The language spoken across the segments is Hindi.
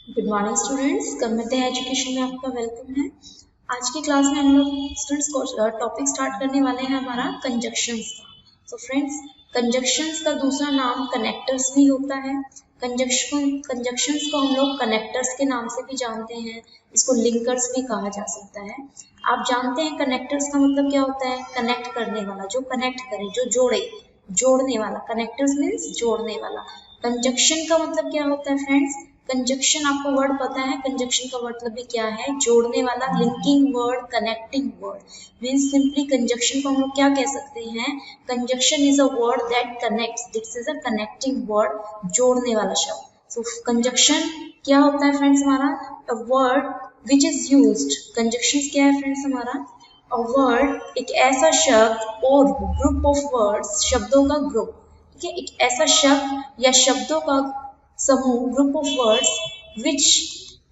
Good morning students, Kamte education में आपका वेलकम है। आज की क्लास में हम लोग स्टूडेंट्स को टॉपिक स्टार्ट करने वाले हैं हमारा कंजक्शंस का। सो फ्रेंड्स, कंजक्शंस का दूसरा नाम कनेक्टर्स भी होता है। कंजक्शंस को हम लोग कनेक्टर्स के नाम से भी जानते हैं, इसको लिंकर्स भी कहा जा सकता है। आप जानते हैं कनेक्टर्स का मतलब क्या होता है? कनेक्ट करने वाला, जो कनेक्ट करे, जो जोड़े, जोड़ने वाला। कनेक्टर्स मीन्स जोड़ने वाला। कंजक्शन का मतलब क्या होता है फ्रेंड्स? कंजक्शन आपको वर्ड पता है, कंजक्शन का मतलब भी क्या है? जोड़ने वाला, linking word, connecting word. Means simply conjunction को हम लोग क्या कह सकते हैं? Conjunction is a word that connects, this is a connecting word, जोड़ने वाला शब्द। सो कंजक्शन क्या होता है फ्रेंड्स हमारा? A word which is used. Conjunction क्या है फ्रेंड्स हमारा? अ वर्ड, एक ऐसा शब्द और ग्रुप ऑफ वर्ड्स, शब्दों का ग्रुप। ठीक है, एक ऐसा शब्द या शब्दों का समूह, group of words which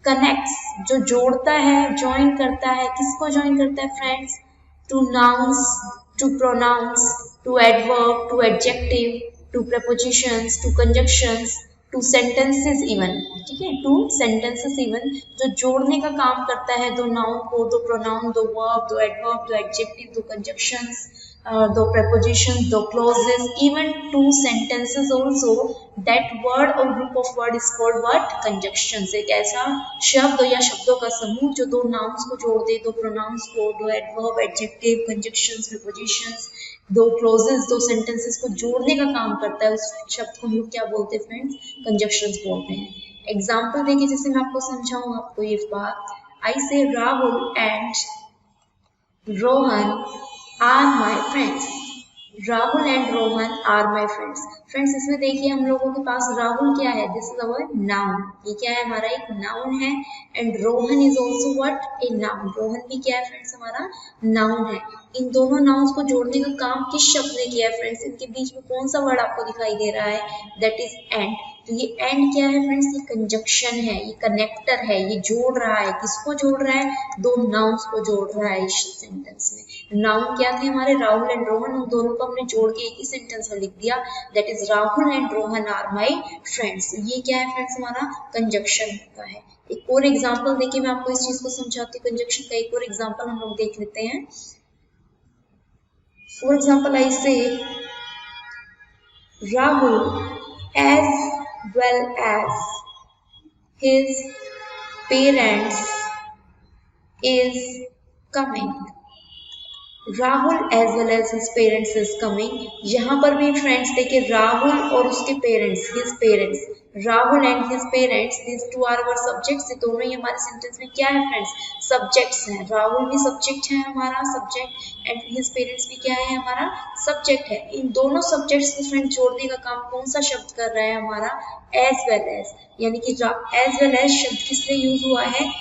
connects, जो जोड़ता है, ज्वाइन करता है। किसको ज्वाइन करता है friends? To nouns, to pronouns, to adverb, to adjective, to prepositions, to conjunctions, to sentences even. ठीक है, टू sentences इवन, जो जोड़ने का काम करता है दो नाउन को, दो प्रोनाउन, दो वर्ब, दो एडवर्ब, दो एडजेक्टिव, दो conjunctions, दो prepositions, दो clauses, even two sentences also. That word or group of word is called what? Conjunctions। एक ऐसा शब्द या शब्दों का समूह जो दो नाउन्स को जोड़ दे, दो प्रोनाउंस को, दो एडवर्ब, एडजेक्टिव, कंजक्शंस, प्रीपोजिशंस, दो क्लोजेस, दो सेंटेंसेस को जोड़ने का काम करता है। उस शब्द को हम लोग क्या बोलते हैं फ्रेंड्स? कंजक्शंस बोलते हैं। एग्जाम्पल देखिए, जैसे मैं आपको समझाऊं आपको ये बात। I say Rahul and Rohan are my friends. Rahul and Rohan are my friends. Friends, इसमें देखिए हम लोगों के पास राहुल क्या है? This is our noun. ये क्या है? हमारा एक नाउन है। And Rohan is also what? A noun. Rohan भी क्या है फ्रेंड्स? हमारा नाउन है। इन दोनों नाउन्स को जोड़ने का काम किस शब्द ने किया है फ्रेंड्स? इनके बीच में कौन सा वर्ड आपको दिखाई दे रहा है? That is and. तो ये एंड क्या है फ्रेंड्स? ये कंजक्शन है, ये कनेक्टर है, ये जोड़ रहा है। किसको जोड़ रहा है? दो नाउन्स को जोड़ रहा है इस सेंटेंस में। नाउन क्या थे हमारे? राहुल एंड रोहन। उन दोनों को हमने जोड़ के एक ही सेंटेंस में लिख दिया, that is Rahul and Rohan are my friends. ये क्या है फ्रेंड्स? हमारा कंजक्शन होता है। एक और एग्जाम्पल देखिए, मैं आपको इस चीज को समझाती हूँ। कंजक्शन का एक और एग्जाम्पल हम लोग देख लेते हैं। फॉर एग्जाम्पल आई से Rahul as well as his parents is coming। Rahul as well as his parents is coming. यहाँ पर भी फ्रेंड्स देखिए, राहुल और उसके parents, his parents, Rahul and his parents, this two are our subjects. ये दोनों ही हमारे सेंटेंस में क्या है फ्रेंड्स? सब्जेक्ट्स हैं। राहुल भी सब्जेक्ट है हमारा, सब्जेक्ट, एंड हिज पेरेंट्स भी क्या है? हमारा सब्जेक्ट है। इन दोनों सब्जेक्ट्स को फ्रेंड जोड़ने का काम कौन सा शब्द कर रहा है? हमारा एज वेल एज। यानी कि एज वेल एज शब्द किस लिए यूज हुआ है?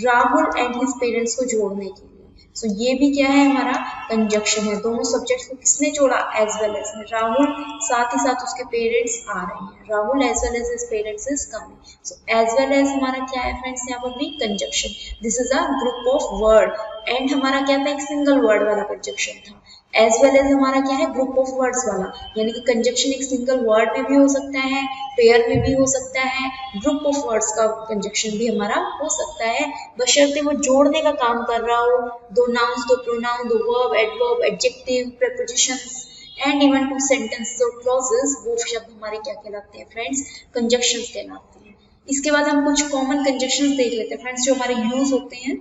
राहुल एंड हिज पेरेंट्स को जोड़ने के लिए। सो ये भी क्या है? हमारा कंजक्शन है। दोनों सब्जेक्ट्स को किसने जोड़ा? As well as. राहुल साथ ही साथ उसके पेरेंट्स आ रहे हैं। Rahul as well as his parents is coming. So as well as हमारा क्या है फ्रेंड्स? यहाँ पर भी conjunction. This is a group of word. And हमारा क्या था? एक सिंगल वर्ड वाला कंजक्शन था। एज वेल एज हमारा क्या है? ग्रुप ऑफ वर्ड्स वाला। यानी कि कंजक्शन एक सिंगल वर्ड में भी हो सकता है, पेयर में भी हो सकता है, ग्रुप ऑफ वर्ड्स का कंजक्शन भी हमारा हो सकता है, बशर्ते वो जोड़ने का काम कर रहा हो। दो नाउन्स, दो प्रोनाउन, दो verb, adverb, adjective, prepositions, and even two sentences और क्लॉजेस, वो शब्द हमारे क्या कहलाते हैं फ्रेंड्स? कंजक्शंस कहलाते हैं। इसके बाद हम कुछ कॉमन कंजक्शंस देख लेते हैं फ्रेंड्स, जो हमारे यूज होते हैं।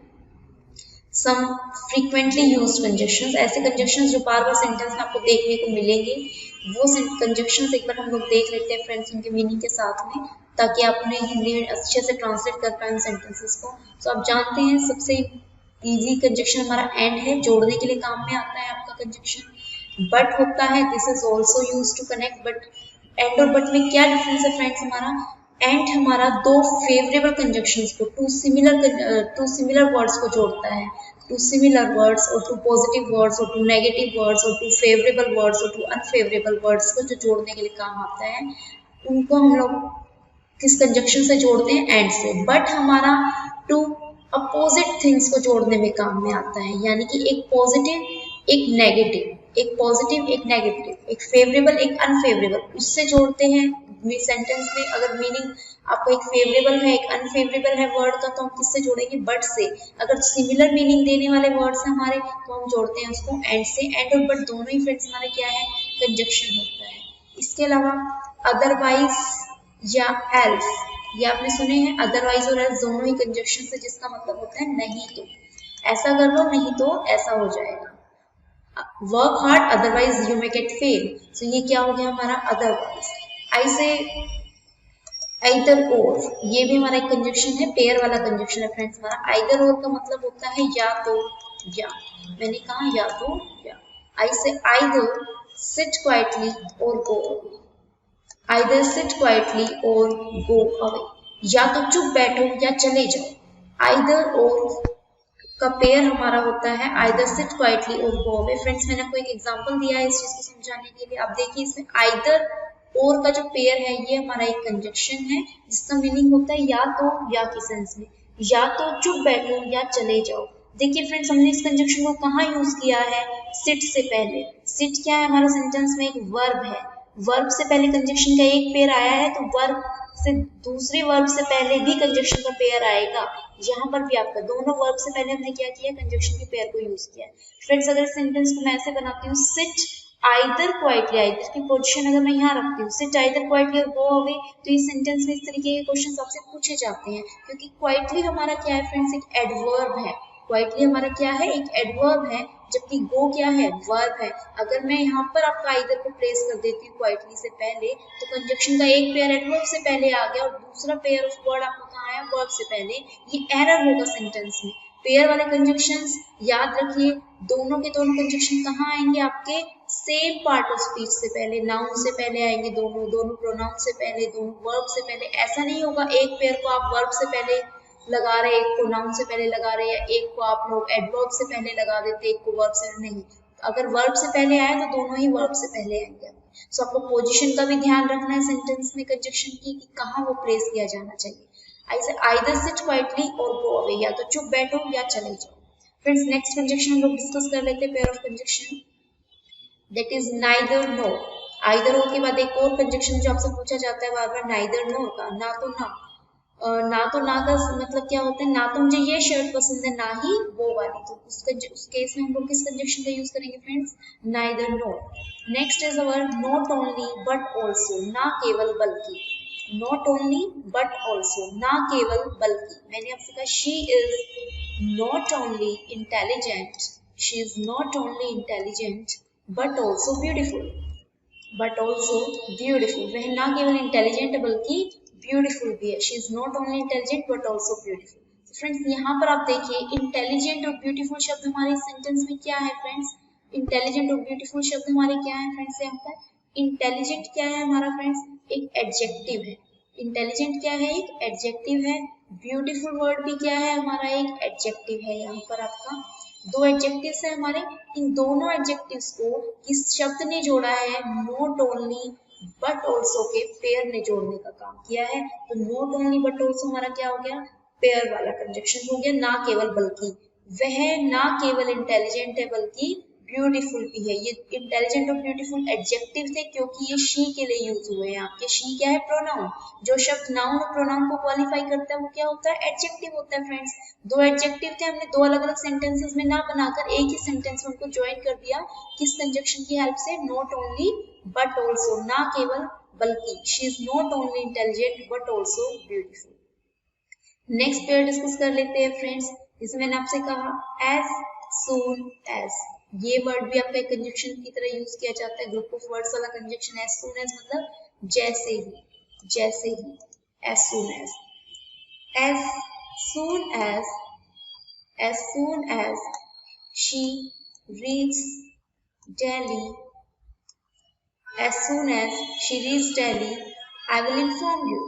सम फ्रीक्वेंटली यूज्ड कंजक्शंस, ऐसे कंजक्शंस जो बार बार सेंटेंस में आपको देखने को मिलेंगे, वो कंजक्शंस एक बार हम लोग देख लेते हैं फ्रेंड्स, उनके मीनिंग के साथ में, ताकि आप उन्हें हिंदी में अच्छे से ट्रांसलेट कर पाए सेंटेंसेस को। तो आप जानते हैं सबसे इजी कंजक्शन हमारा एंड है, जोड़ने के लिए काम में आता है आपका कंजक्शन। बट होता है, this is also use to connect. But and और बट में क्या डिफरेंस है फ्रेंड्स? हमारा एंड हमारा दो फेवरेबल कंजक्शंस को, टू सिमिलर वर्ड्स को जोड़ता है। टू सिमिलर वर्ड्स और टू पॉजिटिव वर्ड्स और टू नेगेटिव वर्ड्स और टू फेवरेबल वर्ड्स और टू अनफेवरेबल वर्ड्स को जो जोड़ने के लिए काम आता है, उनको हम लोग किस कंजक्शन से जोड़ते हैं? एंड से। बट हमारा टू अपोजिट थिंग्स को जोड़ने में काम में आता है। यानी कि एक पॉजिटिव, एक नेगेटिव, एक पॉजिटिव, एक नेगेटिव, एक फेवरेबल, एक अनफेवरेबल, उससे जोड़ते हैं सेंटेंस में। अगर मीनिंग आपको एक फेवरेबल है, एक अनफेवरेबल है वर्ड का, तो हम किससे जोड़ेंगे? बट से। अगर सिमिलर मीनिंग देने वाले वर्ड्स हैं हमारे, तो हम जोड़ते हैं उसको एंड से। एंड और बट दोनों ही फ्रेंड्स हमारे क्या है? कंजक्शन होता है। इसके अलावा अदरवाइज या एल्स, ये आपने सुने हैं, अदरवाइज और एल्स दोनों ही कंजक्शन से, जिसका मतलब होता है नहीं तो। ऐसा कर लो, नहीं तो ऐसा हो जाएगा। Work hard otherwise you may get fail, तो ये क्या हो गया हमारा? अदरवाइज। आई से आइदर और, ये भी हमारा एक कंजक्शन है, पेयर वाला कंजक्शन है फ्रेंड्स हमारा। आइदर और का मतलब होता है या तो या, मैंने कहा या तो या। आई से either sit quietly or go away, either sit quietly or go away, या तो चुप बैठो या चले जाओ। आइदर और का पेयर हमारा होता है either sit quietly or go away. Friends मैंने आपको एक एग्जांपल दिया है इस चीज को समझाने के लिए। आप देखिए इसमें आइदर और का जो पेयर है ये हमारा एक कंजक्शन है, जिसका मीनिंग होता है या तो या के सेंस में, या तो चुप बैठो या चले जाओ। देखिए फ्रेंड्स हमने इस कंजक्शन को कहाँ यूज किया है? सिट से पहले। सिट क्या है हमारा सेंटेंस में? एक वर्ब है। वर्ब से पहले कंजक्शन का एक पेयर आया है, तो वर्ब से दूसरे वर्ब से पहले भी कंजक्शन का पेयर आएगा। यहाँ पर भी आपका दोनों वर्ब से पहले हमने क्या किया? कंजक्शन के पेयर को यूज किया। फ्रेंड्स अगर सेंटेंस को मैं ऐसे बनाती हूँ, सिट आइदर क्वाइटली, आइदर की पोजीशन अगर मैं यहाँ रखती हूँ, seat either quietly or go away, तो इस सेंटेंस में इस तरीके के क्वेश्चन आपसे पूछे जाते हैं, क्योंकि क्वाइटली हमारा क्या है फ्रेंड्स? एक एडवर्ब है। क्वाइटली हमारा क्या है? एक एडवर्ब है, जबकि गो क्या है? वर्ब है। अगर मैं यहाँ पर आपका आइदर को प्लेस कर देती हूँ क्वाइटली से पहले, तो कंजक्शन का एक पेयर एडवर्ब से पहले आ गया और दूसरा पेयर ऑफ वर्ड आपका कहाँ आया? वर्ब से पहले। ये एरर होगा सेंटेंस में। पेयर वाले कंजक्शंस याद रखिए, दोनों के दोनों कंजक्शन कहाँ आएंगे? आपके सेम पार्ट ऑफ स्पीच से पहले, नाउन से पहले आएंगे, दोनों दोनों प्रोनाउन से पहले, दोनों वर्ब से पहले। ऐसा नहीं होगा एक पेयर को आप वर्ब से पहले लगा रहे, एक को नाउन से पहले लगा रहे, या एक को आप लोग एडवर्ब से पहले लगा देते, एक को वर्ब से नहीं। अगर वर्ब से पहले आए तो दोनों ही वर्ब से पहले आएंगे। सो आपको पोजीशन का भी ध्यान रखना है सेंटेंस में कंजक्शन की, कि कहाँ वो प्लेस किया जाना चाहिए। ऐसे either sit quietly or go away, या तो चुप बैठो या चले जाओ। फ्रेंड्स नेक्स्ट कंजक्शन हम लोग डिस्कस कर लेते हैं, pair of conjunction, that is neither nor. Either और के बाद एक और कंजक्शन जो आपसे पूछा जाता है बार बार, नाइदर नो का, ना तो ना। ना तो ना का मतलब क्या होता है? ना तो मुझे ये शर्ट पसंद है, ना ही वो वाली। तो उस केस में हम लोग किस कंजक्शन का यूज करेंगे friends? Neither nor. Next is our not only but also, ना केवल बल्कि। नॉट ओनली बट ऑल्सो, ना केवल बल्कि। मैंने आपसे कहा she is not only intelligent, she is not only intelligent but also beautiful, but also beautiful. वह ना केवल इंटेलिजेंट है बल्कि ब्यूटीफुल भी है। She is not only intelligent but also beautiful. Friends यहाँ पर आप देखिए इंटेलिजेंट और ब्यूटीफुल शब्द हमारे सेंटेंस में क्या है फ्रेंड्स? इंटेलिजेंट और ब्यूटीफुल शब्द हमारे क्या है फ्रेंड्स? यहाँ पर इंटेलिजेंट क्या है हमारा फ्रेंड्स? एक एडजेक्टिव है। इंटेलिजेंट क्या है? एक एडजेक्टिव है। ब्यूटीफुल वर्ड भी क्या है हमारा? एक एडजेक्टिव है। यहाँ पर आपका दो एडजेक्टिव्स है हमारे। इन दोनों एडजेक्टिव्स को किस शब्द ने जोड़ा है? नॉट ओनली बट ऑल्सो के पेयर ने जोड़ने का काम किया है। तो नॉट ओनली बट ऑल्सो हमारा क्या हो गया? पेयर वाला कंजक्शन हो गया, ना केवल बल्कि। वह ना केवल इंटेलिजेंट है बल्कि ब्यूटीफुल भी है। ये इंटेलिजेंट और ब्यूटीफुल एडजेक्टिव थे, क्योंकि ये शी के लिए यूज हुए हैं आपके। शी क्या है? प्रोनाउन। जो शब्द नाउन और प्रोनाउन को क्वालिफाई करता है वो क्या होता है? एडजेक्टिव होता है फ्रेंड्स। दो एडजेक्टिव थे, हमने दो अलग अलग सेंटेंसेस में ना बनाकर एक ही सेंटेंस में उनको ज्वाइन कर दिया। किस कंजक्शन की हेल्प से? नॉट ओनली बट ऑल्सो, ना केवल बल्कि। She is not only intelligent but also beautiful. Next pair discuss कर लेते हैं फ्रेंड्स, जिसमें मैंने आपसे कहा एज सून एज। ये वर्ड भी आपका एक कंजक्शन की तरह यूज किया जाता है, ग्रुप ऑफ वर्ड्स वाला कंजक्शन। एज सून एज मतलब जैसे ही, जैसे ही। As soon as, as soon as she reaches Delhi, as soon as she reaches Delhi, I will inform you,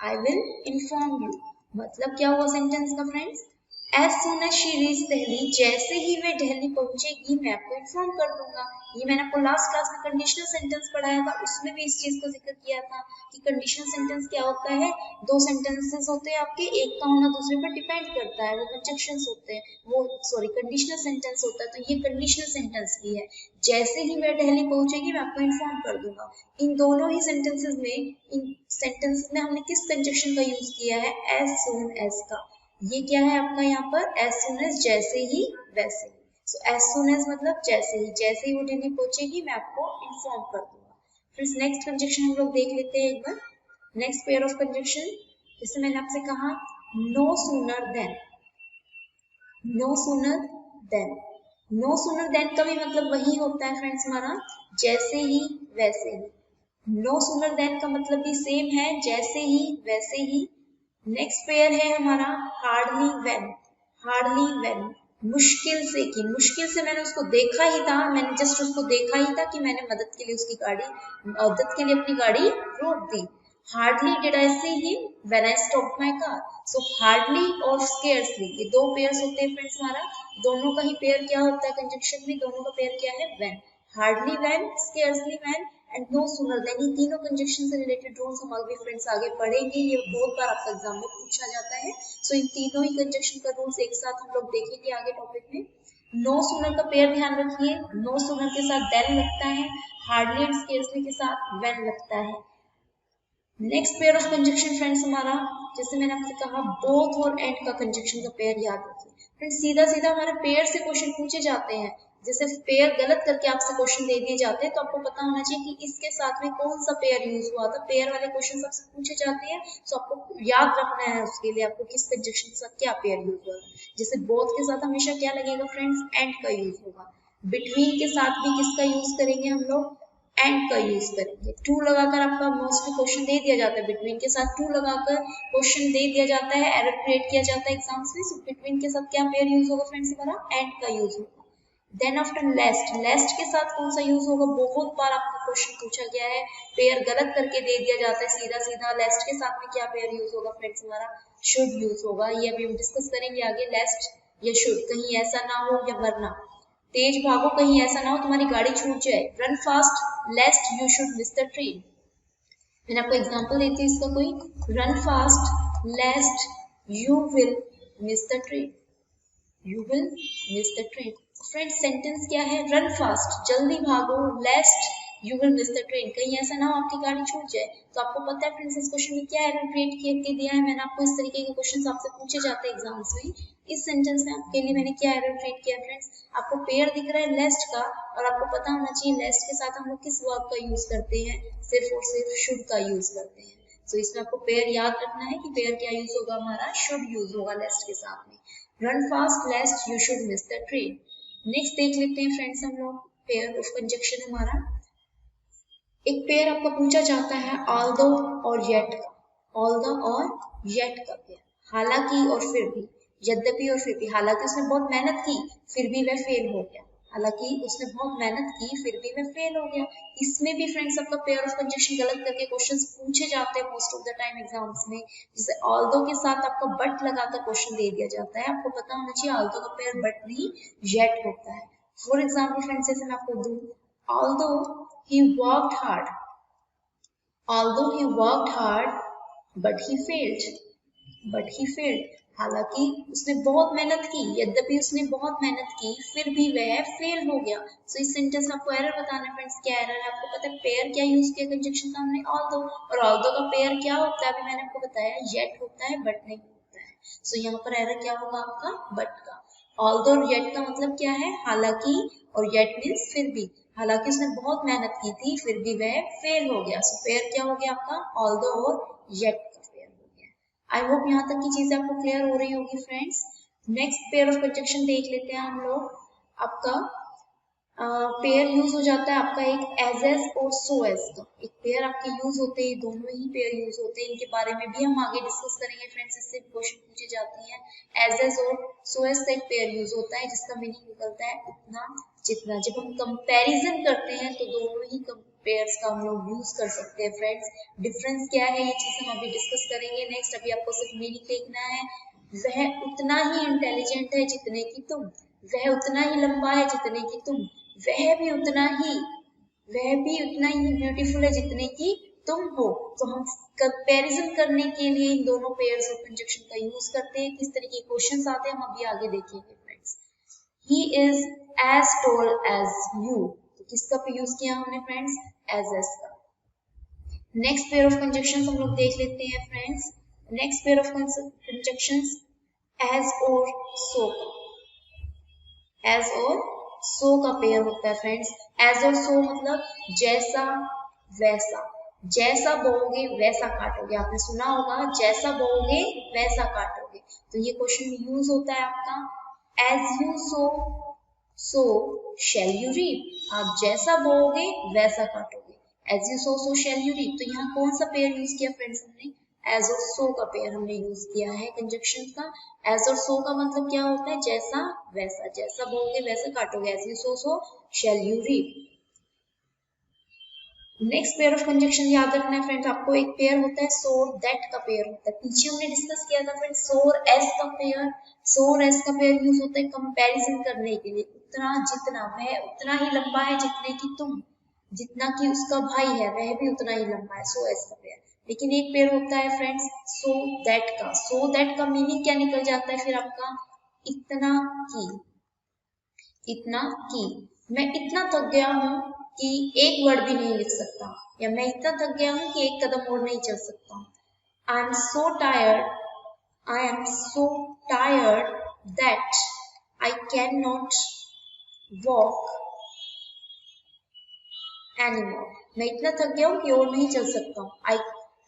I will inform you। मतलब क्या हुआ सेंटेंस का friends? As soon as she reach Delhi, जैसे ही वे दिल्ली पहुंचेगी मैं आपको इन्फॉर्म कर दूंगा। ये मैंने आपको लास्ट क्लास में कंडीशनल सेंटेंस पढ़ाया था, उसमें भी इस चीज का जिक्र किया था कि कंडीशनल सेंटेंस क्या होता है। दो सेंटेंसेस होते हैं आपके, एक का होना दूसरे पर डिपेंड करता है, वो कंजक्शंस होते हैं, वो सॉरी कंडीशनल सेंटेंस होता है। तो ये कंडीशनल सेंटेंस भी है, जैसे ही वह दिल्ली पहुंचेगी मैं आपको इन्फॉर्म कर दूंगा। इन दोनों ही सेंटेंसेस में, इन सेंटेंसेस में हमने किस कंजक्शन का यूज किया है, एज सून एज का। ये क्या है आपका यहाँ पर, एज सुन एज जैसे ही वैसे ही। सो एज सुन एज मतलब जैसे ही वो दिल्ली पहुंचेगी मैं आपको इन्फॉर्म कर दूंगा। फिर नेक्स्ट कंजक्शन हम लोग देख लेते हैं एक बार। नेक्स्ट पेयर ऑफ कंजक्शन, जैसे मैंने आपसे कहा no sooner than, no sooner than. No sooner than का भी मतलब वही होता है फ्रेंड्स हमारा, जैसे ही वैसे ही। नो सूनर देन का मतलब भी सेम है, जैसे ही वैसे ही। नेक्स्ट पेयर है हमारा हार्डली वेन, हार्डली वेन मुश्किल से की, मुश्किल से मैंने उसको देखा ही था, मैंने जस्ट उसको देखा ही था कि मैंने मदद के लिए उसकी गाड़ी, मदद के लिए अपनी गाड़ी रोक दी। Hardly did I see him when I stopped my car. So hardly और स्केर्सली ये दो पेयर्स होते हैं फ्रेंड्स हमारा। दोनों का ही पेयर क्या होता है कंजक्शन में, दोनों का पेयर क्या है, when. Hardly when, scarcely when and no sooner than. ये तीनों कंजक्शन से रिलेटेड रूल्स हम आगे फ्रेंड्स आगे पढ़ेंगे, ये बहुत बार आपका एग्जाम में पूछा जाता है। सो इन तीनों ही कंजक्शन का रूल्स एक साथ हम लोग देखेंगे आगे टॉपिक में। नो सूनर का पेयर ध्यान रखिए, नो सूनर के साथ देन लगता है, हार्डली एंड स्केर्सली के साथ व्हेन लगता है। Next pair of conjunction friends हमारा, जैसे मैंने आपसे कहा बोथ और एंड का कंजक्शन का पेयर याद रखिए। फ्रेंड्स सीधा सीधा हमारे पेयर से क्वेश्चन पूछे जाते हैं, जैसे पेयर गलत करके आपसे क्वेश्चन दे दिए जाते हैं तो आपको पता होना चाहिए कि इसके साथ में कौन सा पेयर यूज हुआ था। पेयर वाले क्वेश्चन आपसे पूछे जाते हैं तो आपको याद रखना है उसके लिए आपको किस कंजक्शन के साथ क्या पेयर यूज हुआ था। जैसे बोथ के साथ हमेशा क्या लगेगा फ्रेंड्स, एंड का यूज होगा। बिटवीन के साथ भी किसका यूज करेंगे हम लोग, एंड का यूज करेंगे। टू लगाकर आपका मोस्टली क्वेश्चन दे दिया जाता है, बिटवीन के साथ टू लगाकर क्वेश्चन दे दिया जाता है, एरर क्रिएट किया जाता है एग्जाम्स में। सो बिटवीन के साथ क्या पेयर यूज होगा फ्रेंड्स हमारा, एंड का यूज होगा। देन आफ्टर लेस्ट, लेस्ट के साथ कौन सा यूज होगा, बहुत बार आपको क्वेश्चन पूछा गया है, पेयर गलत करके दे दिया जाता है सीधा सीधा। लेस्ट के साथ में क्या पेयर यूज होगा फ्रेंड्स हमारा, शुड यूज होगा। ये अभी हम डिस्कस करेंगे आगे, लेस्ट या शुड। कहीं ऐसा ना हो या वरना, तेज भागो कहीं ऐसा ना हो तुम्हारी गाड़ी छूट जाए। Run fast lest you should miss the train. मैंने आपको एग्जांपल देती हूँ इसका कोई, run fast lest you will miss the train, you will miss the train. Friends sentence क्या है, रन फास्ट जल्दी भागो, लेस्ट you will miss the train कहीं ऐसा ना हो आपकी गाड़ी छूट जाए। तो आपको पता है फ्रेंड्स इस क्वेश्चन में क्या एरर क्रिएट करके दिया है, मैंने आपको इस तरीके के क्वेश्चन आपसे पूछे जाते हैं एग्जाम्स में। इस सेंटेंस में आपके लिए मैंने क्या एरर क्रिएट किया फ्रेंड्स, आपको पेयर दिख रहा है लेस्ट का और आपको पता होना चाहिए लेस्ट के साथ हम लोग किस वर्ब का यूज करते हैं, सिर्फ और सिर्फ शुड का यूज करते हैं। तो इसमें आपको पेयर याद रखना है कि पेयर क्या यूज होगा हमारा, शुड यूज होगा लेस्ट के साथ में। Run fast lest you should miss the train. Next देख लेते हैं फ्रेंड्स हम लोग पेयर ऑफ कंजक्शन हमारा। एक पेयर आपका पूछा जाता है ऑल्दो और येट का, ऑल्दो और येट का पेयर, हालांकि और फिर भी, यद्यपि और फिर भी। हालांकि उसने बहुत मेहनत की फिर भी वह फेल हो गया, हालांकि उसने बहुत मेहनत की फिर भी वह फेल हो गया। इसमें भी फ्रेंड्स आपका पेयर ऑफ कंजक्शन गलत करके क्वेश्चंस पूछे जाते हैं most of the time exams में। जैसे ऑल्दो के साथ आपका बट लगाकर क्वेश्चन दे दिया जाता है, आपको पता होना चाहिए ऑल्दो का पेयर बट नहीं येट होता है। फॉर एग्जाम्पल फ्रेंड्स जैसे मैं आपको दूं, although he worked hard, although he worked hard but he failed, but he failed। हालांकि उसने बहुत मेहनत की, यद्यपि उसने बहुत मेहनत की फिर भी वह फेल हो गया। सो इस सेंटेंस में आपको एरर बताना है फ्रेंड्स, क्या एरर है आपको पता है, पेयर क्या यूज किया कंजक्शन का हमने, ऑल्दो, और ऑल्दो का पेयर क्या होता है अभी मैंने आपको बताया, येट होता है बट नहीं होता है। सो यहाँ पर एरर क्या होगा आपका, बट का। ऑल्दो और येट का मतलब क्या है, हालांकि, और येट मीन्स फिर भी। हालांकि उसने बहुत मेहनत की थी फिर भी वह फेल हो गया। सो पेयर क्या हो गया आपका, ऑल्दो और येट का पेयर हो गया। आई होप यहाँ तक की चीजें आपको क्लियर हो रही होगी friends. Next pair of conjunction देख लेते हैं हम लोग। आपका पेयर यूज हो जाता है आपका एक एज और सो एज का, एक पेयर आपके यूज होते हैं, दोनों ही पेयर यूज होते हैं, इनके बारे में भी हम आगे डिस्कस करेंगे फ्रेंड्स, इससे क्वेश्चन पूछे जाते हैं। एज और सो एज का एक पेयर यूज होता है जिसका मीनिंग निकलता है उतना जितना। जब हम कंपैरिजन करते हैं तो दोनों ही पेयर्स का हम लोग यूज कर सकते हैं फ्रेंड्स। डिफरेंस क्या है ये चीज हम अभी डिस्कस करेंगे नेक्स्ट, अभी आपको सिर्फ मीनिंग देखना है। वह उतना ही इंटेलिजेंट है जितने की तुम, वह उतना ही लंबा है जितने की तुम, वह भी उतना ही ब्यूटीफुल है जितने की तुम हो। तो हम कंपैरिजन करने के लिए इन दोनों पेयर्स ऑफ कंजक्शन का यूज करते हैं। किस तरीके के क्वेश्चंस आते हैं हम अभी आगे देखेंगे friends. He is as tall as you, तो किसका पे यूज किया हमने फ्रेंड्स, एज का। नेक्स्ट पेयर ऑफ कंजक्शंस हम लोग देख लेते हैं friends. Next pair of conjunctions as और सो, एज और सो का पेयर होता है फ्रेंड्स। एज और सो मतलब जैसा वैसा, जैसा बोओगे वैसा काटोगे, आपने सुना होगा जैसा बोओगे वैसा काटोगे। तो ये क्वेश्चन में यूज होता है आपका as you sow, so shall you reap, आप जैसा बोओगे वैसा काटोगे। As you sow shall you reap, तो यहाँ कौन सा पेयर यूज किया फ्रेंड्स हमने, एज और सो का पेयर हमने यूज किया है कंजक्शन का। एज और सो का मतलब क्या होता है, जैसा वैसा, जैसा बोओगे वैसा काटोगे। As you sow shall you reap. Next pair of conjunction याद रखना है फ्रेंड्स आपको, एक पेयर होता है सो दैट का पेयर होता है। पीछे हमने डिस्कस किया था फ्रेंड्स सो और एस का पेयर। सो और एस का पेयर यूज होता है कंपैरिजन करने के लिए, उतना जितना, वह उतना ही लंबा है जितने की तुम, जितना कि उसका भाई है वह भी उतना ही लंबा है, सो एस का पेयर। लेकिन एक पेयर होता है फ्रेंड्स सो दैट का। सो दैट का मीनिंग क्या निकल जाता है फिर आपका, इतना की, इतना की। मैं इतना थक गया हूँ कि एक वर्ड भी नहीं लिख सकता, या मैं इतना थक गया हूँ कि एक कदम और नहीं चल सकता। I am so tired, I am so tired that I can not walk anymore, मैं इतना थक गया हूँ कि और नहीं चल सकता हूँ। I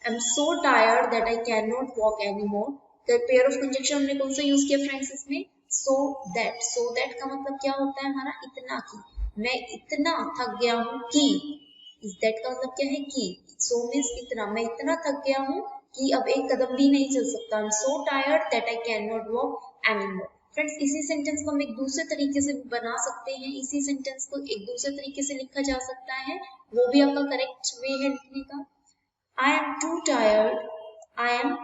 am so tired that I can not walk anymore. तो पेयर ऑफ कंजक्शन हमने कौन सा यूज किया फ्रेंड्स इसमें, सो दैट। सो दैट का मतलब क्या होता है हमारा, इतना की, मैं इतना थक गया हूँ कि, इस दैट का मतलब क्या है कि, सो मीन्स इतना, मैं इतना थक गया हूँ कि अब एक कदम भी नहीं चल सकता। I am so tired that I can not walk anymore. Friends इसी सेंटेंस को हम एक दूसरे तरीके से बना सकते हैं, इसी सेंटेंस को एक दूसरे तरीके से लिखा जा सकता है, वो भी आपका करेक्ट वे है लिखने का। I am too tired, I am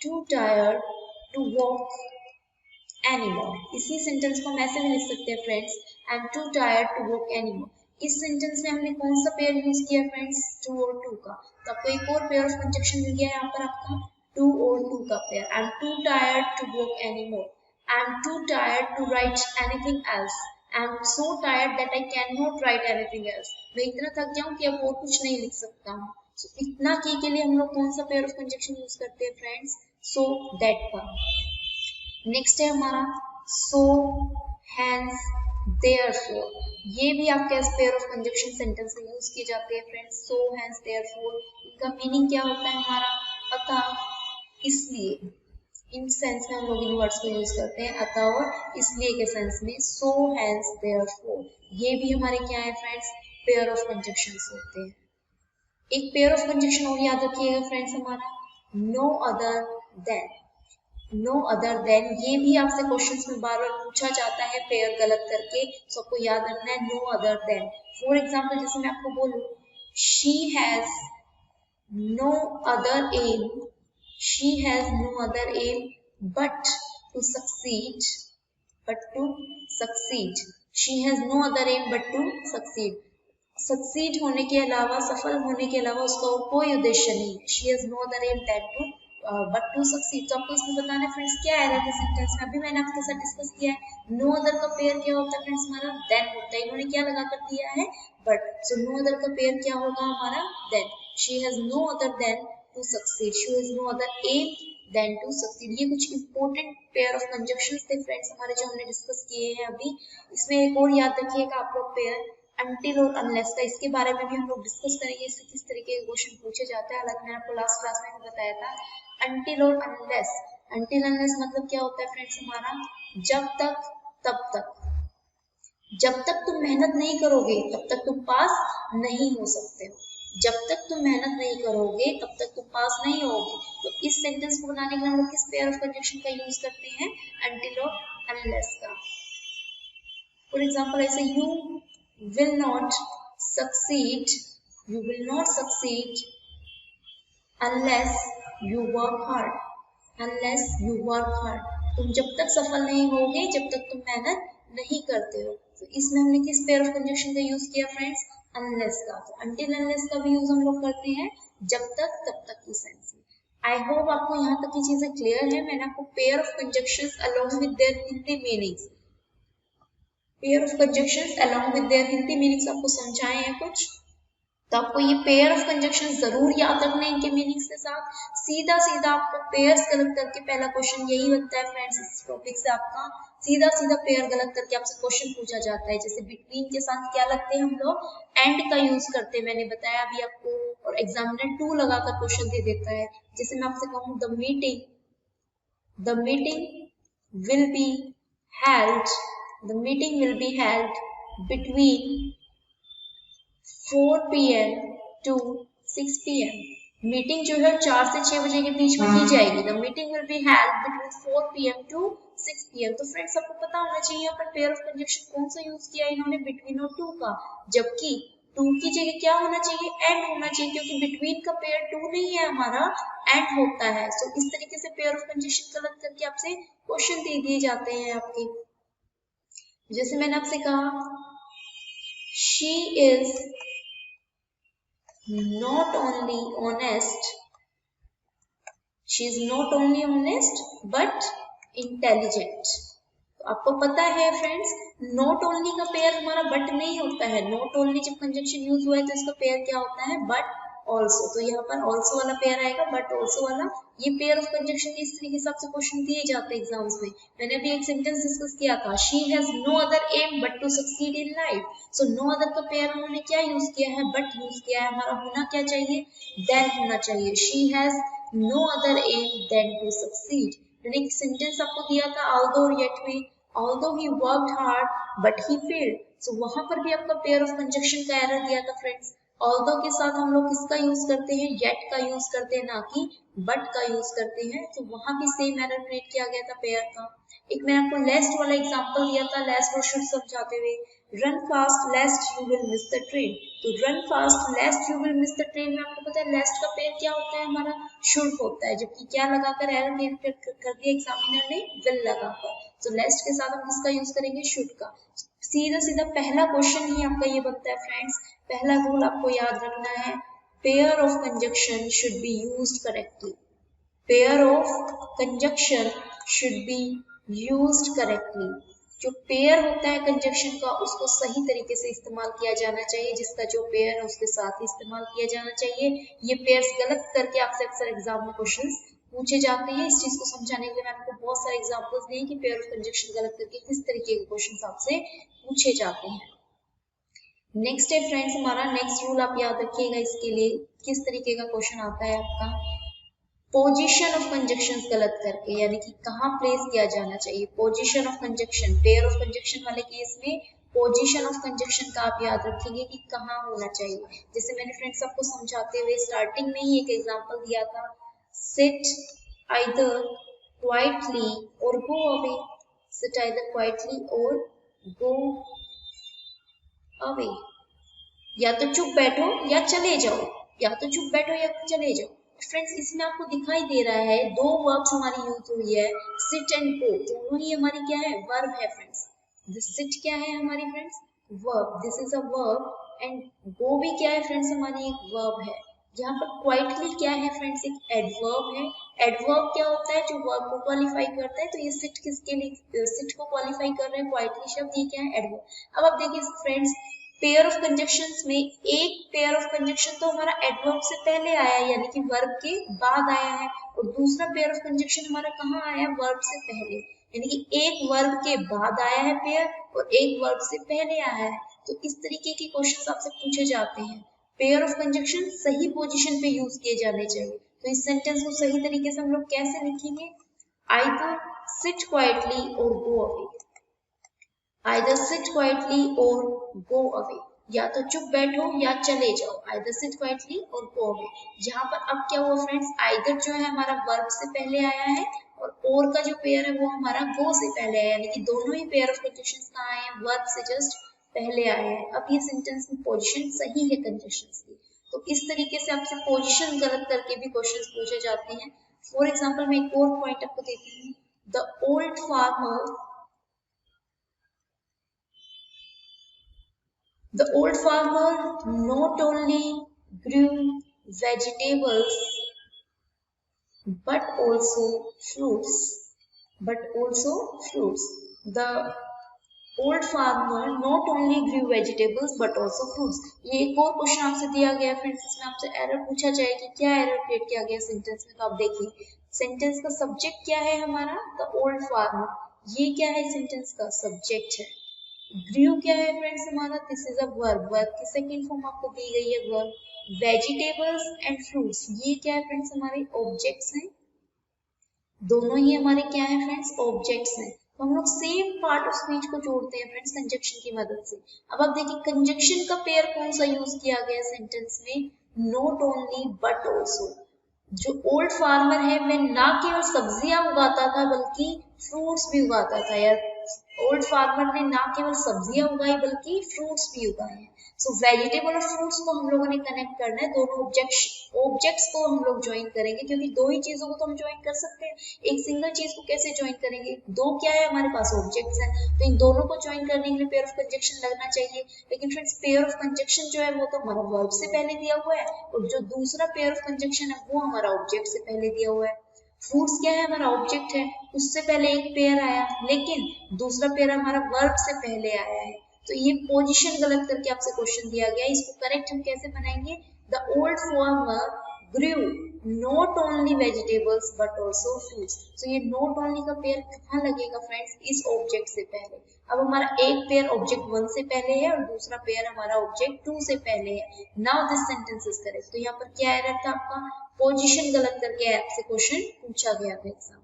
too tired to walk anymore. इसी सेंटेंस को हम ऐसे भी लिख सकते हैं friends, I am too tired to walk anymore. इस सेंटेंस में हमने कौन सा पेयर यूज किया फ्रेंड्स, टू और टू का। तो आपको एक और पेयर ऑफ कंजक्शन मिल गया है यहाँ पर आपका, टू और टू का pair. I am too tired to walk anymore, I am too tired to write anything else. I am so tired that I cannot write anything else. मैं इतना थक गया हूँ कि अब और कुछ नहीं लिख सकता हूँ। So, इतना की के लिए हम लोग कौन सा पेयर ऑफ कंजक्शन यूज करते हैं फ्रेंड्स, so that का। नेक्स्ट है हमारा so hence therefore, ये भी आपके पेयर ऑफ कंजक्शन सेंटेंस में यूज किए जाते हैं फ्रेंड्स। so hence therefore, इनका मीनिंग क्या होता है हमारा, अतः, इसलिए। इन सेंस में हम लोग इन वर्ड्स को यूज करते हैं, अतः और इसलिए के सेंस में। सो हेंस देयरफॉर, ये भी हमारे क्या है फ्रेंड्स, पेयर ऑफ कंजक्शंस होते हैं। एक पेयर ऑफ कंजक्शन और याद रखिएगा फ्रेंड्स हमारा, no other than. No other than, ये भी आपसे क्वेश्चंस में बार बार पूछा जाता है पेयर गलत करके, तो आपको याद रखना है no other than. For example जैसे मैं आपको बोलूं, she has no other aim, she has no other aim but to succeed, she has no other aim but to succeed, succeed होने के अलावा, सफल होने के अलावा उसका कोई उद्देश्य नहीं है। she has no other aim than to but to succeed। तो आपको इसमें बताना है फ्रेंड्स क्या है रहता है सेंटेंस में, अभी मैंने आपके साथ डिस्कस किया है। नो अदर का पेयर क्या होता है फ्रेंड्स हमारा, देन होता है। इन्होंने क्या लगा कर दिया है, बट। सो नो अदर का पेयर क्या होगा हमारा, then. she has no other than to succeed, she has no other aim than to succeed। ये कुछ इंपॉर्टेंट पेयर ऑफ कंजक्शंस थे फ्रेंड्स हमारे, जो हमने डिस्कस किए हैं अभी। इसमें एक और याद रखिएगा आप लोग पेयर until और unless का, इसके बारे में भी हम लोग डिस्कस करेंगे, इससे किस तरीके के क्वेश्चन पूछे जाते हैं। हालांकि मैंने आपको लास्ट क्लास में भी बताया था until और unless। until unless मतलब क्या होता है फ्रेंड्स हमारा, जब तक तब तक, जब तक तुम मेहनत नहीं करोगे तब तक तुम पास नहीं हो सकते हो, जब तक तुम मेहनत नहीं करोगे तब तक तुम पास नहीं होगे। तो इस सेंटेंस को बनाने के लिए हम लोग किस पेयर ऑफ कंजक्शन का यूज करते हैं, until और unless का। फॉर एग्जाम्पल ऐसे, you will not succeed, you will not succeed unless you work hard, unless you work hard। तुम जब तक सफल नहीं होगे जब तक तुम मेहनत नहीं करते हो। तो इसमें हमने किस पेयर ऑफ कंजक्शन का यूज किया फ्रेंड्स? अनलेस का। तो अंटिल अनलेस का भी यूज हम लोग करते हैं जब तक तब तक की सेंस में। आई होप आपको यहाँ तक की चीजें क्लियर है। मैंने आपको pair of conjunctions along with their Hindi meanings, pair of conjunctions along with their Hindi meanings आपको समझाए हैं कुछ। तो आपको ये पेयर ऑफ कंजक्शन जरूर याद रखना है इनके मीनिंग्स के साथ। सीधा सीधा आपको पेयर्स गलत करके पहला क्वेश्चन यही बनता है फ्रेंड्स इस टॉपिक से, आपका सीधा सीधा पेयर गलत करके आपसे क्वेश्चन पूछा जाता है। जैसे बिटवीन के साथ क्या लगते हैं हम लोग? एंड का यूज करते हैं, मैंने बताया अभी आपको, और एग्जामिनर टू लगाकर क्वेश्चन दे देता है। जैसे मैं आपसे कहूँ the meeting will be held, the meeting will be held between 4 PM to 6 PM। Meeting जो है 4 से 6 बजे के बीच में की जाएगी। The meeting will be held between 4 PM to 6 PM। तो फ्रेंड्स आपको पता होना चाहिए यहाँ पर पेयर ऑफ कंजक्शन कौन सा यूज किया है इन्होंने? बिटवीन और टू का, जबकि टू की जगह क्या होना चाहिए? एंड होना चाहिए, क्योंकि बिटवीन का पेयर टू नहीं है हमारा, एंड होता है। सो इस तरीके से पेयर ऑफ कंजक्शन गलत करके आपसे क्वेश्चन दे दिए जाते हैं आपके। जैसे मैंने आपसे कहा she is not only honest, she is not only honest but intelligent। तो आपको पता है फ्रेंड्स नॉट ओनली का पेयर हमारा बट नहीं होता है। नॉट ओनली जब कंजक्शन यूज हुआ है तो इसका पेयर क्या होता है? But also. तो यहाँ पर ऑल्सो वाला पेयर आएगा, बट ऑल्सो वाला। ये पेयर ऑफ कंजक्शन इस तरीके से आपसे क्वेश्चन दिए जाते हैं एग्जाम्स में। मैंने अभी एक सेंटेंस डिस्कस किया था, she has no other aim but to succeed in life. So no other का पेयर उन्होंने क्या यूज किया है? बट यूज किया है। हमारा होना क्या चाहिए? देन होना चाहिए। She has no other aim than to succeed. मैंने एक सेंटेंस आपको दिया था although yet में, although he worked hard but he failed। so वहां पर भी आपका पेयर ऑफ कंजक्शन का एरर दिया था फ्रेंड्स। although के साथ हम लोग किसका यूज करते हैं? yet का यूज करते हैं, ना कि but का यूज करते हैं। तो वहां भी सेम एरर क्रिएट किया गया था पेयर का। एक मैंने आपको लेस्ट वाला एग्जांपल दिया था, लेस्ट और शुड समझाते हुए, run fast lest you will miss the train. तो run fast lest you will miss the train में आपको पता है लेस्ट का पेयर क्या होता है? हमारा शुड होता है, जबकि क्या लगाकर एरर कर दिया एग्जामिनर ने? विल लगाकर। तो लेस्ट के साथ हम किसका यूज करेंगे? शुड का। सीधा सीधा पहला क्वेश्चन ही आपका ये बनता है फ्रेंड्स। पहला रूल आपको याद रखना है, pair of conjunction should be used correctly. Pair of conjunction should be used correctly. जो पेयर होता है कंजक्शन का उसको सही तरीके से इस्तेमाल किया जाना चाहिए, जिसका जो पेयर है उसके साथ ही इस्तेमाल किया जाना चाहिए। ये पेयर्स गलत करके आपसे अक्सर एग्जाम में क्वेश्चंस पूछे जाते हैं। इस चीज को समझाने के लिए मैंने आपको बहुत सारे एग्जांपल्स दिए कि पेयर ऑफ कंजक्शन गलत करके किस तरीके के क्वेश्चंस आपसे पूछे जाते हैं। नेक्स्ट है फ्रेंड्स हमारा नेक्स्ट रूल आप याद रखिएगा इसके लिए, किस तरीके का क्वेश्चन आता है आपका? पोजीशन ऑफ कंजक्शन गलत करके, यानी कि कहाँ प्लेस किया जाना चाहिए। Position of conjunction, pair of conjunction वाले केस में पोजीशन ऑफ कंजक्शन का आप याद रखेंगे कि कहाँ होना चाहिए। जैसे मैंने फ्रेंड्स आपको समझाते हुए स्टार्टिंग में ही एक एग्जांपल दिया था, seat either quietly or go away. Sit either quietly or go away, या तो चुप बैठो या चले जाओ, या तो चुप बैठो या चले जाओ। फ्रेंड्स इसमें आपको दिखाई दे रहा है दो वर्ब्स हमारी यूज हुई है, सिट एंड गो। दोनों ही हमारी क्या है? वर्ब है फ्रेंड्स। दिस सिट क्या है हमारी friends? Verb, this is a verb, and go भी क्या है फ्रेंड्स? हमारी एक वर्ब है। यहाँ पर क्वाइटली क्या है फ्रेंड्स? एक एडवर्ब है। एडवर्ब क्या होता है? जो वर्ब को क्वालिफाई करता है। तो ये सिट किसके लिए? सिट को क्वालिफाई कर रहे हैं क्वाइटली शब्द, ये क्या है? एडवर्ब। अब आप देखिए फ्रेंड्स पेयर ऑफ कंजक्शंस में एक पेयर ऑफ कंजक्शन तो हमारा एडवर्ब से पहले आया है, यानी कि वर्ब के बाद आया है, और दूसरा पेयर ऑफ कंजक्शन हमारा कहाँ आया है? वर्ब से पहले, यानी कि एक वर्ब के बाद आया है पेयर और एक वर्ब से पहले आया है। तो इस तरीके के क्वेश्चंस आपसे पूछे जाते हैं। पेयर ऑफ कंजक्शन सही पोजीशन पे यूज किए जाने चाहिए। तो इस सेंटेंस को सही तरीके से हम लोग कैसे लिखेंगे? Either sit quietly or go away. Either sit quietly or go away, या तो चुप बैठो या चले जाओ। Either sit quietly or go away। यहाँ पर अब क्या हुआ फ्रेंड्स? either जो है हमारा वर्ब से पहले आया है और का जो पेयर है वो हमारा go से पहले आया है, यानी कि दोनों ही पेयर ऑफ कंजक्शंस कहाँ आए हैं? वर्ब से जस्ट पहले आए हैं। अब ये सेंटेंस में पोजीशन सही है कंजक्शंस की। तो इस तरीके से आपसे पोजीशन गलत करके भी क्वेश्चंस पूछे जाते हैं। फॉर एग्जाम्पल मैं एक और पॉइंट आपको देती हूँ, The old farmer not only grew vegetables but also fruits. The old farmer not only grew vegetables but also fruits. ये एक और क्वेश्चन आपसे दिया गया फ्रेंड्स, इसमें आपसे एरर पूछा जाए कि क्या एरर क्रिएट किया गया सेंटेंस में। तो आप देखिए सेंटेंस का सब्जेक्ट क्या है हमारा, द ओल्ड फार्मर। ये क्या है सेंटेंस का सब्जेक्ट है। ग्रीव क्या है फ्रेंड्स हमारा, this is a verb. Verb की सेकंड फॉर्म आपको दी गई है वर्ब। वेजिटेबल्स एंड फ्रूट्स ये क्या है फ्रेंड्स हमारे ऑब्जेक्ट्स हैं। दोनों ही हमारे क्या है फ्रेंड्स ऑब्जेक्ट्स हैं। तो हम लोग सेम पार्ट ऑफ स्पीच को जोड़ते हैं फ्रेंड्स कंजक्शन की मदद से। अब आप देखिए कंजक्शन का पेयर कौन सा यूज किया गया सेंटेंस में, नॉट ओनली बट ऑल्सो। जो ओल्ड फार्मर है वह ना केवल सब्जियां उगाता था बल्कि फ्रूट्स भी उगाता था। या ओल्ड फार्मर ने ना केवल सब्जियां उगाई बल्कि फ्रूट्स भी उगाए हैं। सो वेजिटेबल और फ्रूट्स को हम लोगों ने कनेक्ट करना है, दोनों ऑब्जेक्ट्स को हम लोग ज्वाइन करेंगे, क्योंकि दो ही चीजों को तो हम ज्वाइन कर सकते हैं। एक सिंगल चीज को कैसे ज्वाइन करेंगे, दो क्या है हमारे पास ऑब्जेक्ट्स हैं, तो इन दोनों को ज्वाइन करने के लिए पेयर ऑफ कंजक्शन लगना चाहिए। लेकिन फ्रेंड्स पेयर ऑफ कंजक्शन जो है वो तो हमारा वर्ब से पहले दिया हुआ है, और जो दूसरा पेयर ऑफ कंजक्शन है वो हमारा ऑब्जेक्ट से पहले दिया हुआ है। फ्रूट्स क्या है हमारा ऑब्जेक्ट है, उससे पहले एक पेयर आया, लेकिन दूसरा पेयर हमारा वर्ब से पहले आया है। तो ये पोजीशन गलत करके आपसे क्वेश्चन दिया गया, इसको करेक्ट हम कैसे बनाएंगे, the old farmer grew not only vegetables but also fruits. तो ये नॉट ओनली का पेयर कहाँ लगेगा फ्रेंड्स, इस ऑब्जेक्ट से पहले। अब हमारा एक पेयर ऑब्जेक्ट 1 से पहले है और दूसरा पेयर हमारा ऑब्जेक्ट 2 से पहले है। Now this sentence is correct. तो यहाँ पर क्या एरर था आपका, पोजीशन गलत करके आपसे क्वेश्चन पूछा गया था एग्जाम।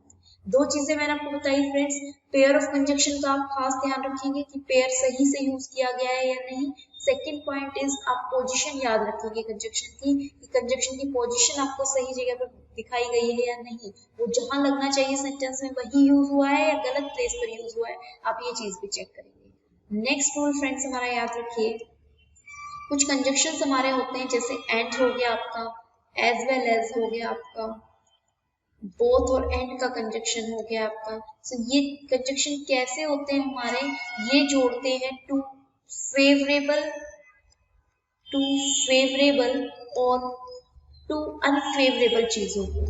दो चीजें मैंने आपको बताई फ्रेंड्स, पेयर ऑफ कंजक्शन का आप खास ध्यान रखेंगे कि पेयर सही से यूज किया गया है या नहीं। सेकंड पॉइंट इज आप पोजीशन याद रखेंगे कंजक्शन की, कि कंजक्शन की पोजीशन आपको सही जगह पर दिखाई गई है या नहीं, वो जहां लगना चाहिए सेंटेंस में वही यूज हुआ है या गलत प्लेस पर यूज हुआ है, आप ये चीज भी चेक करेंगे। नेक्स्ट रूल फ्रेंड्स हमारा याद रखिए, कुछ कंजक्शन हमारे होते हैं जैसे एंड हो गया आपका, एज वेल एज हो गया आपका, बोथ और एंड का कंजक्शन हो गया आपका। सो ये कंजक्शन कैसे होते हैं हमारे, ये जोड़ते हैं टू फेवरेबल और टू अनफेवरेबल चीजों को।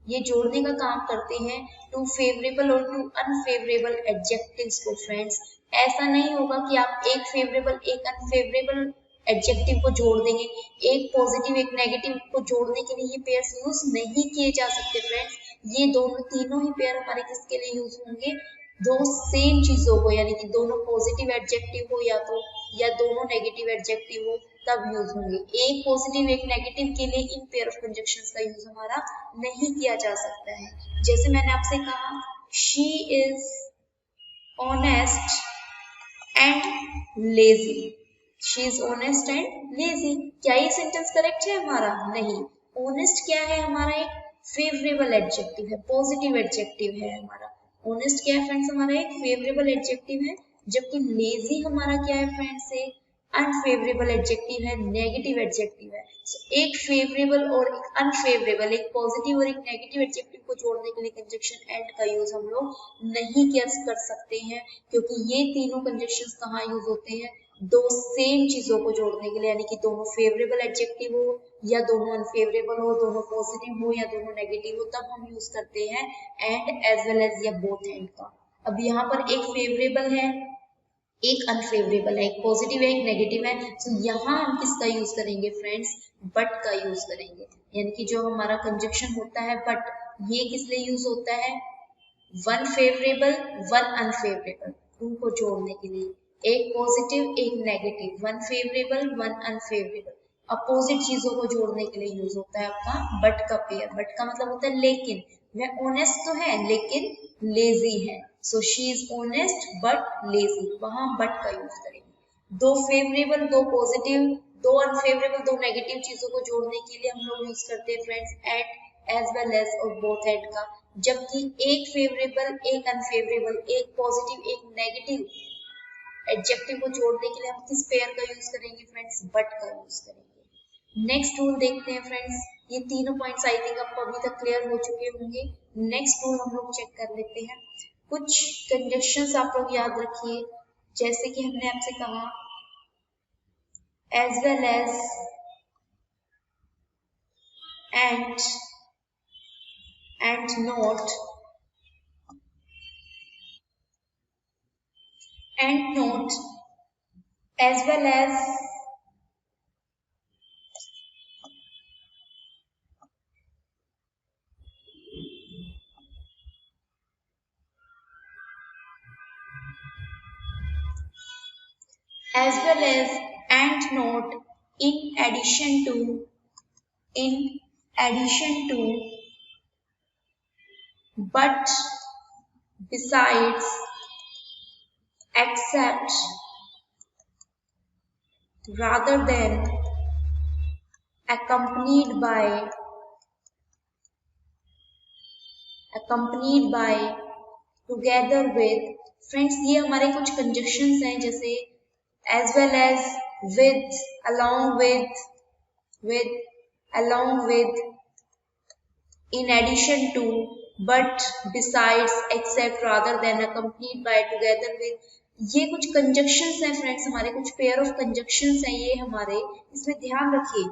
ये जोड़ने का काम करते हैं टू फेवरेबल और टू अनफेवरेबल एडजेक्टिव्स को फ्रेंड्स। ऐसा नहीं होगा कि आप एक फेवरेबल एक अनफेवरेबल एडजेक्टिव को जोड़ देंगे, एक पॉजिटिव एक नेगेटिव को जोड़ने के लिए ये पेयर्स यूज नहीं किए जा सकते फ्रेंड्स। ये दोनों तीनों ही पेयर हमारे किसके लिए यूज होंगे, दो सेम चीजों को, यानी कि दोनों पॉजिटिव एडजेक्टिव हो या दोनों नेगेटिव एडजेक्टिव हो तब यूज होंगे। एक पॉजिटिव एक नेगेटिव के लिए इन पेयर ऑफ कंजक्शंस का यूज हमारा नहीं किया जा सकता है। जैसे मैंने आपसे कहा she is honest and lazy, she is honest and lazy. क्या ये सेंटेंस करेक्ट है हमारा, नहीं। ऑनेस्ट क्या है हमारा, एक फेवरेबल एडजेक्टिव है, पॉजिटिव एडजेक्टिव है हमारा। ऑनेस्ट क्या है फ्रेंड्स हमारा एक फेवरेबल एडजेक्टिव है, जबकि लेजी हमारा क्या है फ्रेंड्स एक अनफेवरेबल एडजेक्टिव है, नेगेटिव एडजेक्टिव है। so, एक फेवरेबल और एक अनफेवरेबल, एक पॉजिटिव और एक नेगेटिव एडजेक्टिव को जोड़ने के लिए कंजक्शन एंड का यूज हम लोग नहीं कर सकते हैं, क्योंकि ये तीनों कंजक्शंस कहाँ यूज होते हैं, दो सेम चीजों को जोड़ने के लिए, यानी कि दोनों फेवरेबल एडजेक्टिव हो या दोनों अनफेवरेबल हो, दोनों पॉजिटिव हो या दोनों नेगेटिव हो, तब हम यूज करते हैं एंड एज वेल एज या बोथ एंड का। अब यहाँ पर एक फेवरेबल है एक अनफेवरेबल है, एक पॉजिटिव है एक नेगेटिव है, तो यहाँ हम किसका यूज करेंगे फ्रेंड्स, बट का यूज करेंगे। यानी कि जो हमारा कंजक्शन होता है बट, ये किस लिए यूज होता है, वन फेवरेबल वन अनफेवरेबल, उनको जोड़ने के लिए, एक पॉजिटिव एक negative, one favourable one unfavourable, opposite चीजों को जोड़ने के लिए यूज होता है आपका बट का पेयर। बट का मतलब होता है लेकिन, वह ऑनेस्ट तो है लेकिन लेजी है, so she is honest but lazy, वहां बट का यूज करेंगे। दो फेवरेबल दो पॉजिटिव दो अनफेवरेबल दो नेगेटिव चीजों को जोड़ने के लिए हम लोग यूज करते हैं फ्रेंड्स एट एज वेल एज और बोथ एट का, जबकि एक फेवरेबल एक अनफेवरेबल एक पॉजिटिव एक नेगेटिव एडजेक्टिव को जोड़ने के लिए हम किस पेयर का यूज करेंगे फ्रेंड्स, बट का यूज करेंगे। नेक्स्ट रूल देखते हैं फ्रेंड्स, ये तीनों पॉइंट्स आई थिंक आपको अभी तक क्लियर हो चुके होंगे। नेक्स्ट रूल हम लोग चेक कर लेते हैं। कुछ कंजक्शंस आप लोग याद रखिए, जैसे कि हमने आपसे कहा as well as, and not, and not, as well as and not, in addition to, but, besides, except, rather than, accompanied by, together with। Friends ये हमारे कुछ कंजक्शंस हैं, जैसे as well as, with, along with, in addition to, but, besides, except, rather than, accompanied by, together with। ये कुछ कंजक्शंस हैं फ्रेंड्स, हमारे कुछ पेयर ऑफ कंजक्शंस हैं ये हमारे। इसमें ध्यान रखिए,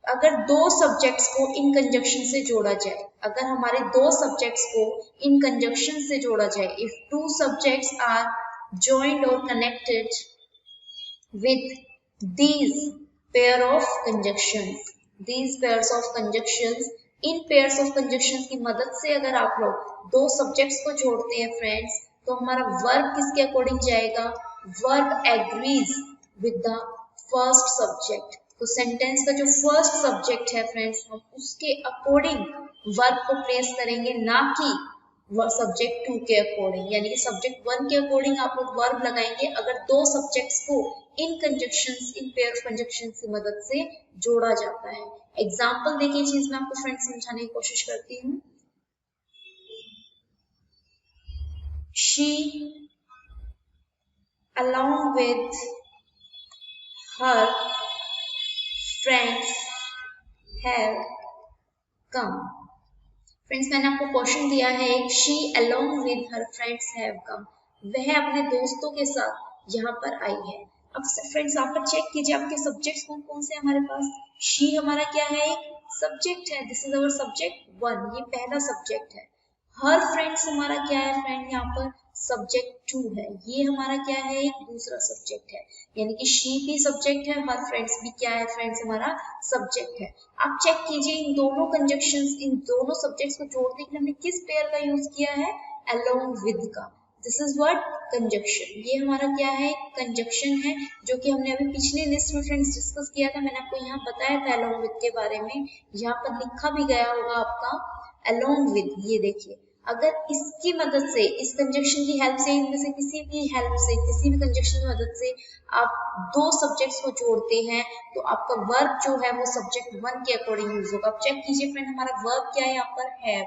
अगर दो सब्जेक्ट्स को इन कंजक्शन से जोड़ा जाए, अगर हमारे दो सब्जेक्ट्स को इन कंजक्शन से जोड़ा जाए, if two subjects are joined or connected with these pair of conjunctions, these pairs of conjunctions, in pairs of conjunctions की मदद से अगर आप लोग दो सब्जेक्ट्स को जोड़ते हैं फ्रेंड्स, तो हमारा वर्ब किसके अकॉर्डिंग जाएगा? Verb agrees with the first subject. तो सेंटेंस का जो फर्स्ट सब्जेक्ट है फ्रेंड्स, हम उसके अकॉर्डिंग वर्ब को प्लेस करेंगे, ना कि सब्जेक्ट 2 के अकॉर्डिंग। यानी कि सब्जेक्ट 1 के अकॉर्डिंग आप लोग वर्ब लगाएंगे अगर दो सब्जेक्ट्स को इन कंजक्शंस, इन पेयर ऑफ कंजक्शंस की मदद से जोड़ा जाता है। एग्जांपल देखिए, चीज मैं आपको फ्रेंड्स समझाने की कोशिश करती हूँ। She along with her friends have come। Friends मैंने आपको क्वेश्चन दिया है, she along with her friends have come, वह अपने दोस्तों के साथ यहाँ पर आई है। अब फ्रेंड्स आप पर चेक कीजिए आपके सब्जेक्ट्स कौन कौन से हमारे पास। शी हमारा क्या है? एक सब्जेक्ट है, दिस इज अवर सब्जेक्ट 1, ये पहला सब्जेक्ट है। हर फ्रेंड्स हमारा क्या है फ्रेंड? यहाँ पर सब्जेक्ट 2 है, ये हमारा क्या है? एक दूसरा सब्जेक्ट है। यानी कि शी भी सब्जेक्ट है, हर फ्रेंड्स भी क्या है फ्रेंड्स? हमारा सब्जेक्ट है। आप चेक कीजिए इन दोनों कंजक्शंस, इन दोनों सब्जेक्ट्स को जोड़ने के लिए हमने किस पेयर का यूज किया है? along with का। This is what? कंजक्शन। ये हमारा क्या है? कंजक्शन है, जो कि हमने अभी पिछले लिस्ट में फ्रेंड्स डिस्कस किया था। मैंने आपको यहाँ बताया था along with के बारे में, यहाँ पर लिखा भी गया होगा आपका along with। ये देखिए, अगर इसकी मदद से, इस कंजक्शन की हेल्प से, इनमें से किसी भी हेल्प से, किसी भी कंजक्शन की मदद से आप दो सब्जेक्ट्स को जोड़ते हैं, तो आपका वर्ब जो है वो सब्जेक्ट 1 के अकॉर्डिंग यूज होगा। आप चेक कीजिए फ्रेंड, हमारा वर्ब क्या है यहाँ पर? हैव।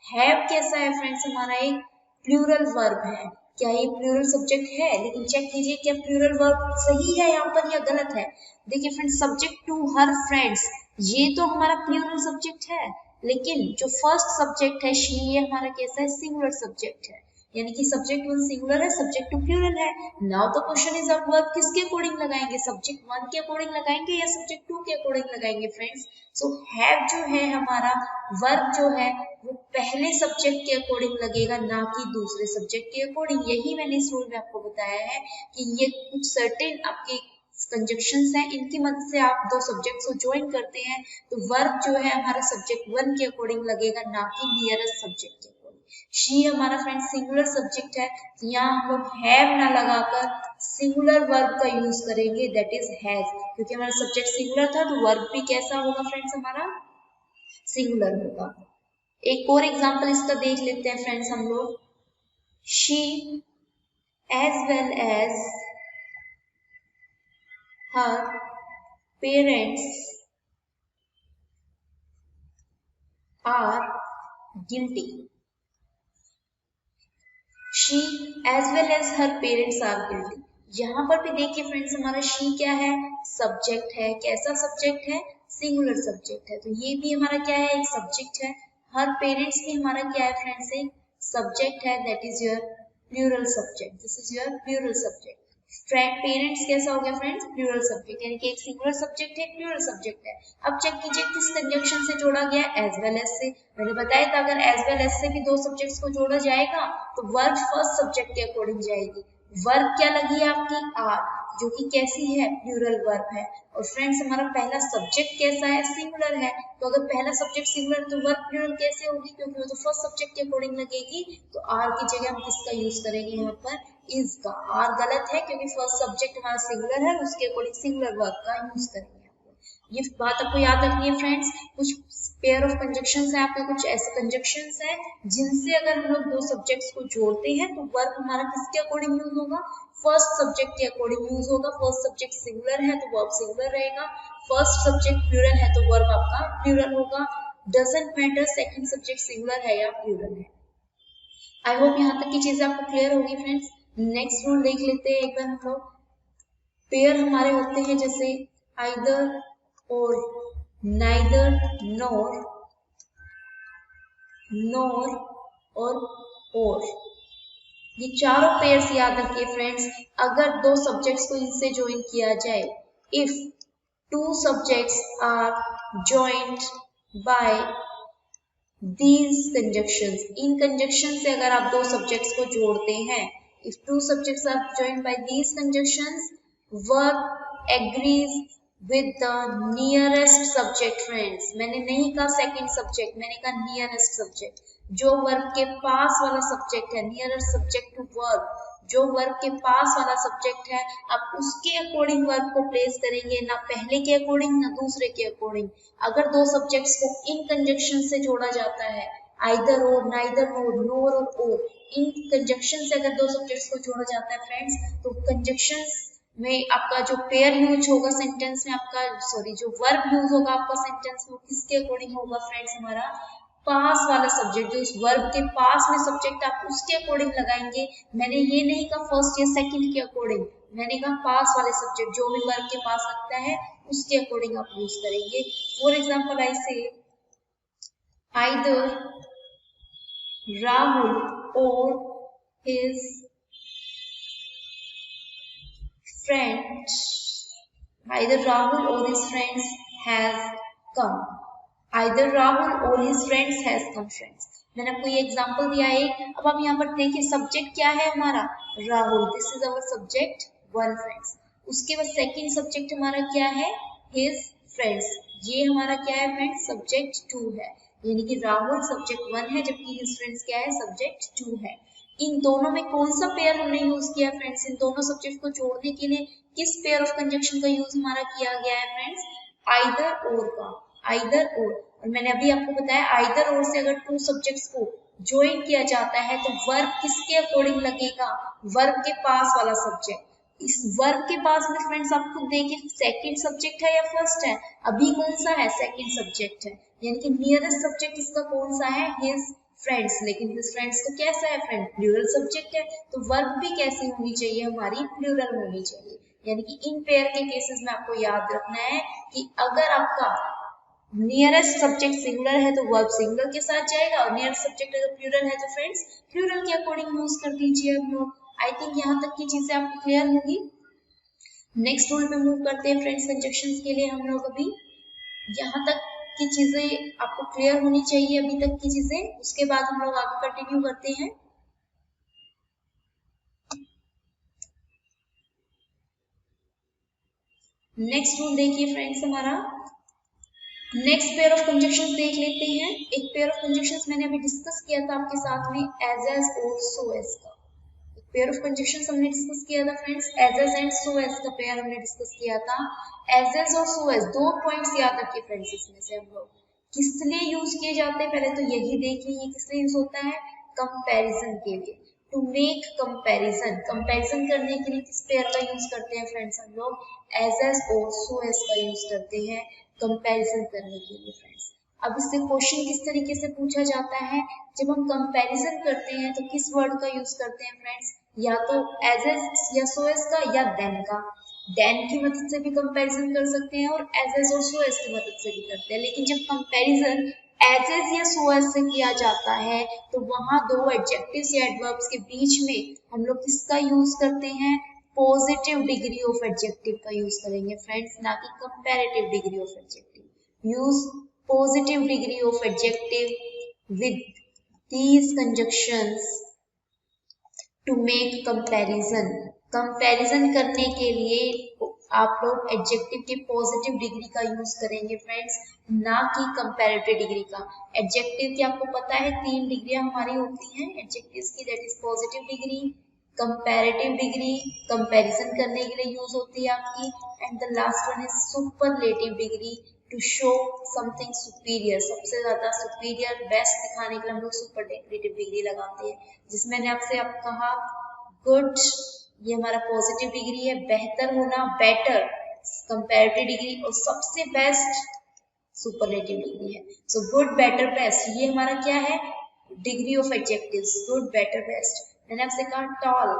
हैव कैसा है फ्रेंड्स? हमारा एक प्लूरल वर्ब है। क्या ये प्लूरल सब्जेक्ट है? लेकिन चेक कीजिए क्या प्लूरल वर्ब सही है यहाँ पर या गलत है। देखिए friends, subject to her friends, ये तो हमारा प्लूरल सब्जेक्ट है, लेकिन जो फर्स्ट सब्जेक्ट है शी, ये हमारा कैसा है? सिंगुलर सब्जेक्ट है। यानी कि सब्जेक्ट 1 सिंगुलर है, सब्जेक्ट 2 प्लूरल है। नाउ द क्वेश्चन इज आप वर्ब किसके अकॉर्डिंग लगाएंगे? सब्जेक्ट 1 के अकॉर्डिंग लगाएंगे या सब्जेक्ट 2 के अकॉर्डिंग लगाएंगे फ्रेंड्स? सो हैव जो है हमारा वर्ब जो है वो पहले सब्जेक्ट के अकॉर्डिंग लगेगा, ना कि दूसरे सब्जेक्ट के अकॉर्डिंग। यही मैंने इस रूल में आपको बताया है कि ये कुछ सर्टेन आपके कंजक्शंस हैं, इनकी मदद से आप दो सब्जेक्ट्स को ज्वाइन करते हैं, तो वर्ब जो है हमारा सब्जेक्ट 1 के अकॉर्डिंग लगेगा, ना कि नियरेस्ट सब्जेक्ट के अकॉर्डिंग। शी हमारा फ्रेंड सिंगुलर सब्जेक्ट है, तो यहाँ हम लोग हैव ना लगाकर सिंगुलर वर्ब का यूज करेंगे, दैट इज हैज। क्योंकि हमारा सब्जेक्ट सिंगुलर था, तो वर्ब भी कैसा होगा फ्रेंड्स? हमारा सिंगुलर होगा। एक और एग्जाम्पल इसका देख लेते हैं फ्रेंड्स हम लोग। She as well as her parents are guilty। She as well as her parents are guilty। यहाँ पर भी देखिए फ्रेंड्स, हमारा शी क्या है, सब्जेक्ट है। कैसा सब्जेक्ट है, सिंगुलर सब्जेक्ट है। तो ये भी हमारा क्या है, एक सब्जेक्ट है। हर पेरेंट्स भी हमारा क्या है फ्रेंड्स, एक सब्जेक्ट है, that is your plural subject, this is your plural subject. Parents कैसा हो गया फ्रेंड्स, प्लूरल सब्जेक्ट, यानी कि एक सिंगुलर सब्जेक्ट है, प्लूरल सब्जेक्ट है। अब चेक कीजिए किस कंजंक्शन से जोड़ा गया, एज वेल एज से। मैंने बताया था अगर एज वेल एज से भी दो सब्जेक्ट्स को जोड़ा जाएगा तो वर्ब फर्स्ट सब्जेक्ट के अकॉर्डिंग जाएगी। वर्ब क्या लगी है आपकी, आर, जो कि कैसी है, प्लूरल वर्ब है। और फ्रेंड्स हमारा पहला सब्जेक्ट कैसा है, सिंगुलर है। तो अगर पहला सब्जेक्ट सिंगुलर तो वर्ब प्लूरल कैसे होगी, क्योंकि वो तो फर्स्ट सब्जेक्ट के अकॉर्डिंग लगेगी। तो आर की जगह हम किसका यूज करेंगे, यहाँ पर इज का। आर गलत है क्योंकि फर्स्ट सब्जेक्ट हमारा सिंगुलर है, उसके अकॉर्डिंग सिंगुलर वर्ब का यूज करेंगे। ये बात आपको याद रखनी है फ्रेंड्स। कुछ पेयर ऑफ कंजक्शंस है आपके, कुछ ऐसे कंजक्शंस है जिनसे अगर हम लोग दो सब्जेक्ट्स को जोड़ते हैं तो वर्ब हमारा किसके अकॉर्डिंग यूज होगा, फर्स्ट सब्जेक्ट के अकॉर्डिंग यूज होगा। फर्स्ट सब्जेक्ट सिंगुलर है तो वर्ब सिंगुलर रहेगा, फर्स्ट सब्जेक्ट प्लूरल है तो वर्ब आपका प्लूरल होगा। Doesn't matter second subject singular है या प्लूरल है। आई होप यहाँ तक की चीजें आपको क्लियर होगी फ्रेंड्स। नेक्स्ट रूल देख लेते हैं एक बार हम लोग। पेयर हमारे होते हैं जैसे आइदर और, नाइदर, नॉर, नॉर और। ये चारों पेयर्स याद रखिए फ्रेंड्स। अगर दो सब्जेक्ट्स को इनसे ज्वाइन किया जाए, if two subjects are joint by these conjunctions, इन कंजक्शन से अगर आप दो सब्जेक्ट्स को जोड़ते हैं, if two subjects are joined by these conjunctions, verb agrees with the nearest subject friends। मैंने नहीं कहा सेकंड सब्जेक्ट, मैंने कहा नियरेस्ट सब्जेक्ट। जो वर्ब के पास वाला सब्जेक्ट है, नियरेस्ट सब्जेक्ट टू वर्ब, जो वर्ब के पास वाला सब्जेक्ट है, आप उसके अकॉर्डिंग वर्ब को प्लेस करेंगे, ना पहले के अकॉर्डिंग ना दूसरे के अकॉर्डिंग। अगर दो सब्जेक्ट्स को इन कंजक्शन से जोड़ा जाता है, आइदर और, नाइदर और, नोर और, इन कंजक्शन से अगर दो सब्जेक्ट्स को जोड़ा जाता है फ्रेंड्स, तो कंजक्शंस में आपका जो पेयर यूज होगा सेंटेंस में आपका, सॉरी जो वर्ब यूज होगा आपका सेंटेंस में, किसके अकॉर्डिंग होगा फ्रेंड्स, हमारा पास वाला सब्जेक्ट, जो उस वर्ब के पास में सब्जेक्ट आप उसके अकॉर्डिंग लगाएंगे। मैंने ये नहीं कहा फर्स्ट या सेकंड के अकॉर्डिंग, मैंने कहा पास वाले सब्जेक्ट जो भी वर्ब के पास लगता है उसके अकॉर्डिंग आप यूज करेंगे। फॉर एग्जाम्पल आई से आइदर राहुल और his friends, either Rahul or his friends has come, either Rahul or his friends has come friends। मैंने आपको ये एग्जांपल दिया है। अब आप यहाँ पर देखिए सब्जेक्ट क्या है हमारा, Rahul, this is our subject one friends. उसके बाद सेकंड सब्जेक्ट हमारा क्या है, हिज फ्रेंड्स, ये हमारा क्या है फ्रेंड्स, सब्जेक्ट टू है, यानी कि राहुल सब्जेक्ट वन है जबकि हिज फ्रेंड्स क्या है, सब्जेक्ट टू है। इन दोनों में कौन सा पेयर हमने यूज किया फ्रेंड्स, इन दोनों सब्जेक्ट को जोड़ने के लिए किस पेयर ऑफ कंजक्शन का यूज हमारा किया गया है फ्रेंड्स, आइदर और का, आइदर और मैंने अभी आपको बताया आइदर और से अगर टू सब्जेक्ट्स को ज्वाइन किया जाता है तो वर्ब किसके अकॉर्डिंग लगेगा, वर्ब के पास वाला सब्जेक्ट। इस वर्ब के पास में फ्रेंड्स आप खुद देखिए सेकंड सब्जेक्ट है या फर्स्ट है, अभी कौन सा है, सेकंड सब्जेक्ट है, यानी कि नियरेस्ट सब्जेक्ट इसका कौन सा है, हिज फ्रेंड्स। लेकिन हिज फ्रेंड्स तो कैसा है फ्रेंड, प्लूरल सब्जेक्ट है, तो वर्ब भी कैसी होनी चाहिए, हमारी प्लूरल होनी चाहिए। यानी कि इन पेयर के केसेस में आपको याद रखना है कि अगर आपका नियरेस्ट सब्जेक्ट सिंगुलर है तो वर्ब सिंगुलर के साथ जाएगा, और नियरेस्ट सब्जेक्ट अगर प्लूरल है तो फ्रेंड्स प्लूरल के अकॉर्डिंग यूज कर दीजिए हम लोग। आई थिंक यहाँ तक की चीजें आपको क्लियर होगी। नेक्स्ट रूल पे मूव करते हैं फ्रेंड्स कंजक्शंस के लिए हम लोग। अभी यहाँ तक की चीजें आपको क्लियर होनी चाहिए, अभी तक की चीजें, उसके बाद हम लोग आगे कंटिन्यू करते हैं। नेक्स्ट रूल देखिए फ्रेंड्स हमारा, नेक्स्ट पेयर ऑफ कंजक्शंस देख लेते हैं। एक पेयर ऑफ कंजक्शंस मैंने अभी डिस्कस किया था आपके साथ में, एज और सो एज का एक पेयर ऑफ कंजक्शंस हमने डिस्कस किया था friends, as and so as का पेयर हमने डिस्कस किया था। एज और सो एज दो पॉइंट्स याद रखिए फ्रेंड्स, इसमें से हम लोग किस लिए यूज किए जाते हैं पहले तो यही देख लीजिए, किस लिए यूज होता है, कंपैरिजन के लिए, टू मेक कंपैरिजन, कंपैरिजन करने के लिए किस पेयर का यूज करते हैं फ्रेंड्स हम लोग, एज और सो एज का यूज करते हैं कंपैरिजन करने के लिए फ्रेंड्स। अब इससे क्वेश्चन किस तरीके से पूछा जाता है, जब हम कंपैरिजन करते हैं तो किस वर्ड का यूज करते हैं फ्रेंड्स, या तो एज या सो एज का या देन का। देन की मदद से भी कंपैरिजन कर सकते हैं और एज और सो एज की मदद से भी करते हैं। लेकिन जब कंपैरिजन एज या सो एज से किया जाता है तो वहां दो एडजेक्टिव्स या एडवर्ब्स के बीच में हम लोग किसका यूज करते हैं? पॉजिटिव डिग्री ऑफ एडजेक्टिव का यूज करेंगे फ्रेंड्स, ना कि comparative degree of adjective. Use positive degree of adjective with these conjunctions to make comparison। Comparison करने के लिए आप लोग एडजेक्टिव के पॉजिटिव डिग्री का यूज करेंगे फ्रेंड्स, ना कि कंपैरेटिव डिग्री का। एडजेक्टिव की आपको पता है 3 डिग्रियां हमारी होती हैं एडजेक्टिव्स की, that is positive degree, comparative degree comparison करने के लिए यूज होती है आपकी, and the last one is superlative degree to show something superior. सबसे ज्यादा सुपीरियर बेस्ट दिखाने के लिए हम लोग सुपरलेटिव डिग्री लगाते हैं, जिसमें मैंने आपसे कहा गुड, ये हमारा पॉजिटिव डिग्री है, बेहतर होना बेटर कंपैरेटिव डिग्री, और सबसे बेस्ट सुपरलेटिव डिग्री है। सो गुड बेटर बेस्ट ये हमारा क्या है? Degree of adjectives, good better best. मैंने आपसे कहा टॉल,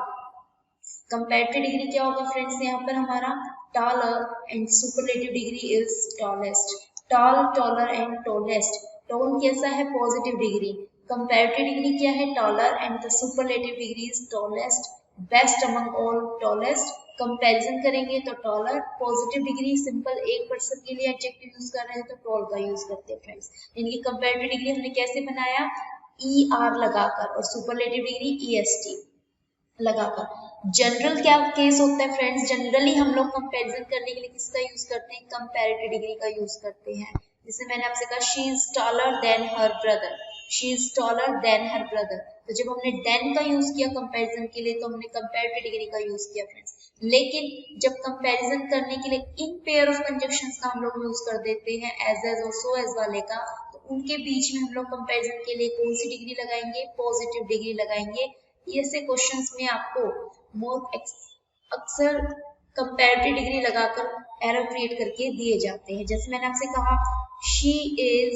कंपैरेटिव डिग्री क्या होगा फ्रेंड्स यहाँ पर हमारा? Taller, and superlative degree is tallest. Tall, taller and tallest. Tall कैसा है? Positive degree. कंपैरेटिव डिग्री क्या है? Taller, and the superlative degree is tallest, best among all, tallest. Comparison करेंगे तो टॉलर, पॉजिटिव डिग्री सिंपल एक पर्सन के लिए एडजेक्टिव यूज कर रहे हैं तो टॉल का यूज करते हैं फ्रेंड्स। इनकी कंपैरेटिव डिग्री हमने कैसे बनाया? ई आर लगाकर, और superlative degree E S T लगाकर। जनरल क्या केस होता है फ्रेंड्स? जनरली हम लोग कंपैरिजन करने के लिए किसका यूज करते हैं? कंपैरेटिव डिग्री का यूज करते हैं। जैसे मैंने आपसे कहा she is taller than her brother, she is taller than her brother. तो जब हमने देन का यूज किया कंपैरिजन के लिए तो हमने कंपैरेटिव डिग्री का यूज किया फ्रेंड्स। लेकिन जब कंपैरिजन करने के लिए इन पेयर ऑफ कंजक्शंस का हम लोग यूज कर देते हैं एज और सो एज वाले का, तो उनके बीच में हम लोग कंपैरिजन के लिए कौन सी डिग्री लगाएंगे? पॉजिटिव डिग्री लगाएंगे। ऐसे क्वेश्चंस में आपको अक्सर कंपैरेटिव डिग्री लगाकर एरर क्रिएट करके दिए जाते हैं। जैसे मैंने आपसे कहा she is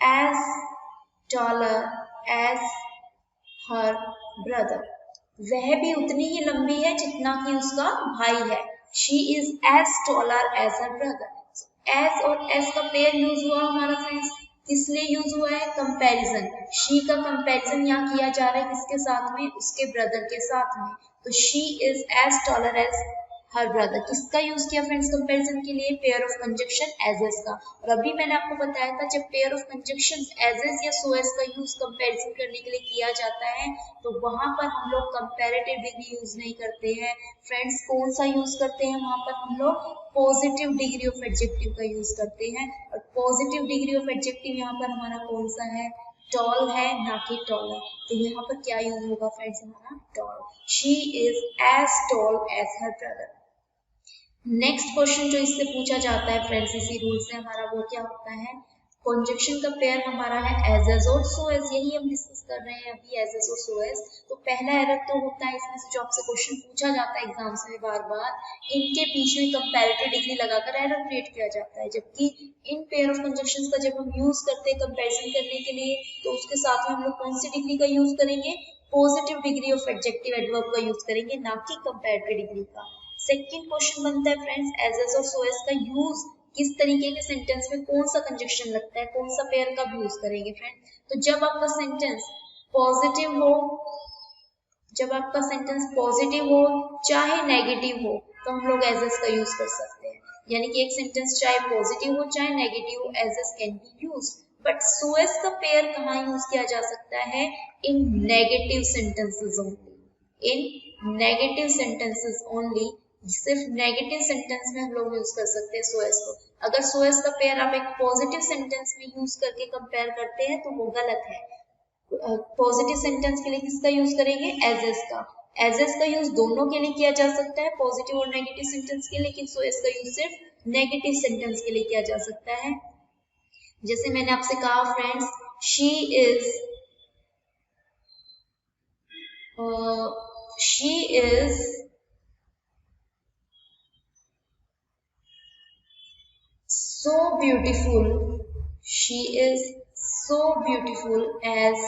as taller as her brother, वह भी उतनी ही लंबी है जितना कि उसका भाई है। She is as taller as her brother. As और एज का पेयर यूज हुआ हमारा फ्रेंड्स, किस लिए यूज हुआ है? कंपैरिजन। शी का कंपैरिजन यहाँ किया जा रहा है किसके साथ में? उसके ब्रदर के साथ में। तो she is as taller as her brother किसका यूज किया फ्रेंड्स कंपैरिजन के लिए? पेयर ऑफ कंजक्शन एजेस का। और अभी मैंने आपको बताया था जब पेयर ऑफ कंजक्शन एजेस या सो एज का यूज कंपैरिजन करने के लिए किया जाता है तो वहां पर हम लोग कंपैरेटिव डिग्री यूज नहीं करते हैं फ्रेंड्स। कौन सा यूज करते हैं वहां पर? हम लोग पॉजिटिव डिग्री ऑफ एडजेक्टिव का यूज करते हैं। और पॉजिटिव डिग्री ऑफ एडजेक्टिव यहाँ पर हमारा कौन सा है? टॉल है, ना कि टॉलर। तो यहाँ पर क्या यूज होगा फ्रेंड्स हमारा? Tall. She is as tall as her brother. Next question जो इससे पूछा जाता है फ्रेंड्स इसी रूल से हमारा, वो क्या होता है? कंजक्शन का पेयर हमारा है एज और सो एज, यही हम डिस्कस कर रहे हैं अभी, एज और सो एज। तो पहला एरर तो होता है इसमें से जो आपसे क्वेश्चन पूछा जाता है एग्जाम्स में बार बार, इनके बीच में कंपैरेटिव डिग्री लगाकर एरर क्रिएट किया जाता है। जबकि इन पेयर ऑफ कंजक्शंस का जब हम यूज करते हैं कंपैरिजन करने के लिए तो उसके साथ में हम लोग कौन सी डिग्री का यूज करेंगे? Positive degree of adjective adverb का यूज करेंगे, ना कि कंपैरेटिव डिग्री का। सेकंड क्वेश्चन बनता है फ्रेंड्स एज और सो एज का यूज किस तरीके के सेंटेंस में कौन सा कंजक्शन लगता है, कौन सा पेयर का यूज करेंगे फ्रेंड? तो जब आपका सेंटेंस पॉजिटिव हो, जब आपका सेंटेंस पॉजिटिव हो चाहे नेगेटिव हो तो हम लोग एज का यूज कर सकते हैं। यानी कि एक सेंटेंस चाहे पॉजिटिव हो चाहे नेगेटिव हो as can be use. But so as का पेयर कहाँ यूज किया जा सकता है? In negative sentences only, in negative sentences only. सिर्फ नेगेटिव सेंटेंस में हम लोग यूज कर सकते हैं सो एज को। अगर सो एज का पेयर आप एक पॉजिटिव सेंटेंस में यूज करके कंपेयर करते हैं तो वो गलत है। पॉजिटिव सेंटेंस के लिए किसका यूज करेंगे? एज का। एज का यूज दोनों के लिए किया जा सकता है, पॉजिटिव और नेगेटिव सेंटेंस के लिए, लेकिन सो एज का यूज सिर्फ नेगेटिव सेंटेंस के लिए किया जा सकता है। जैसे मैंने आपसे कहा friends she is so beautiful, she is so beautiful as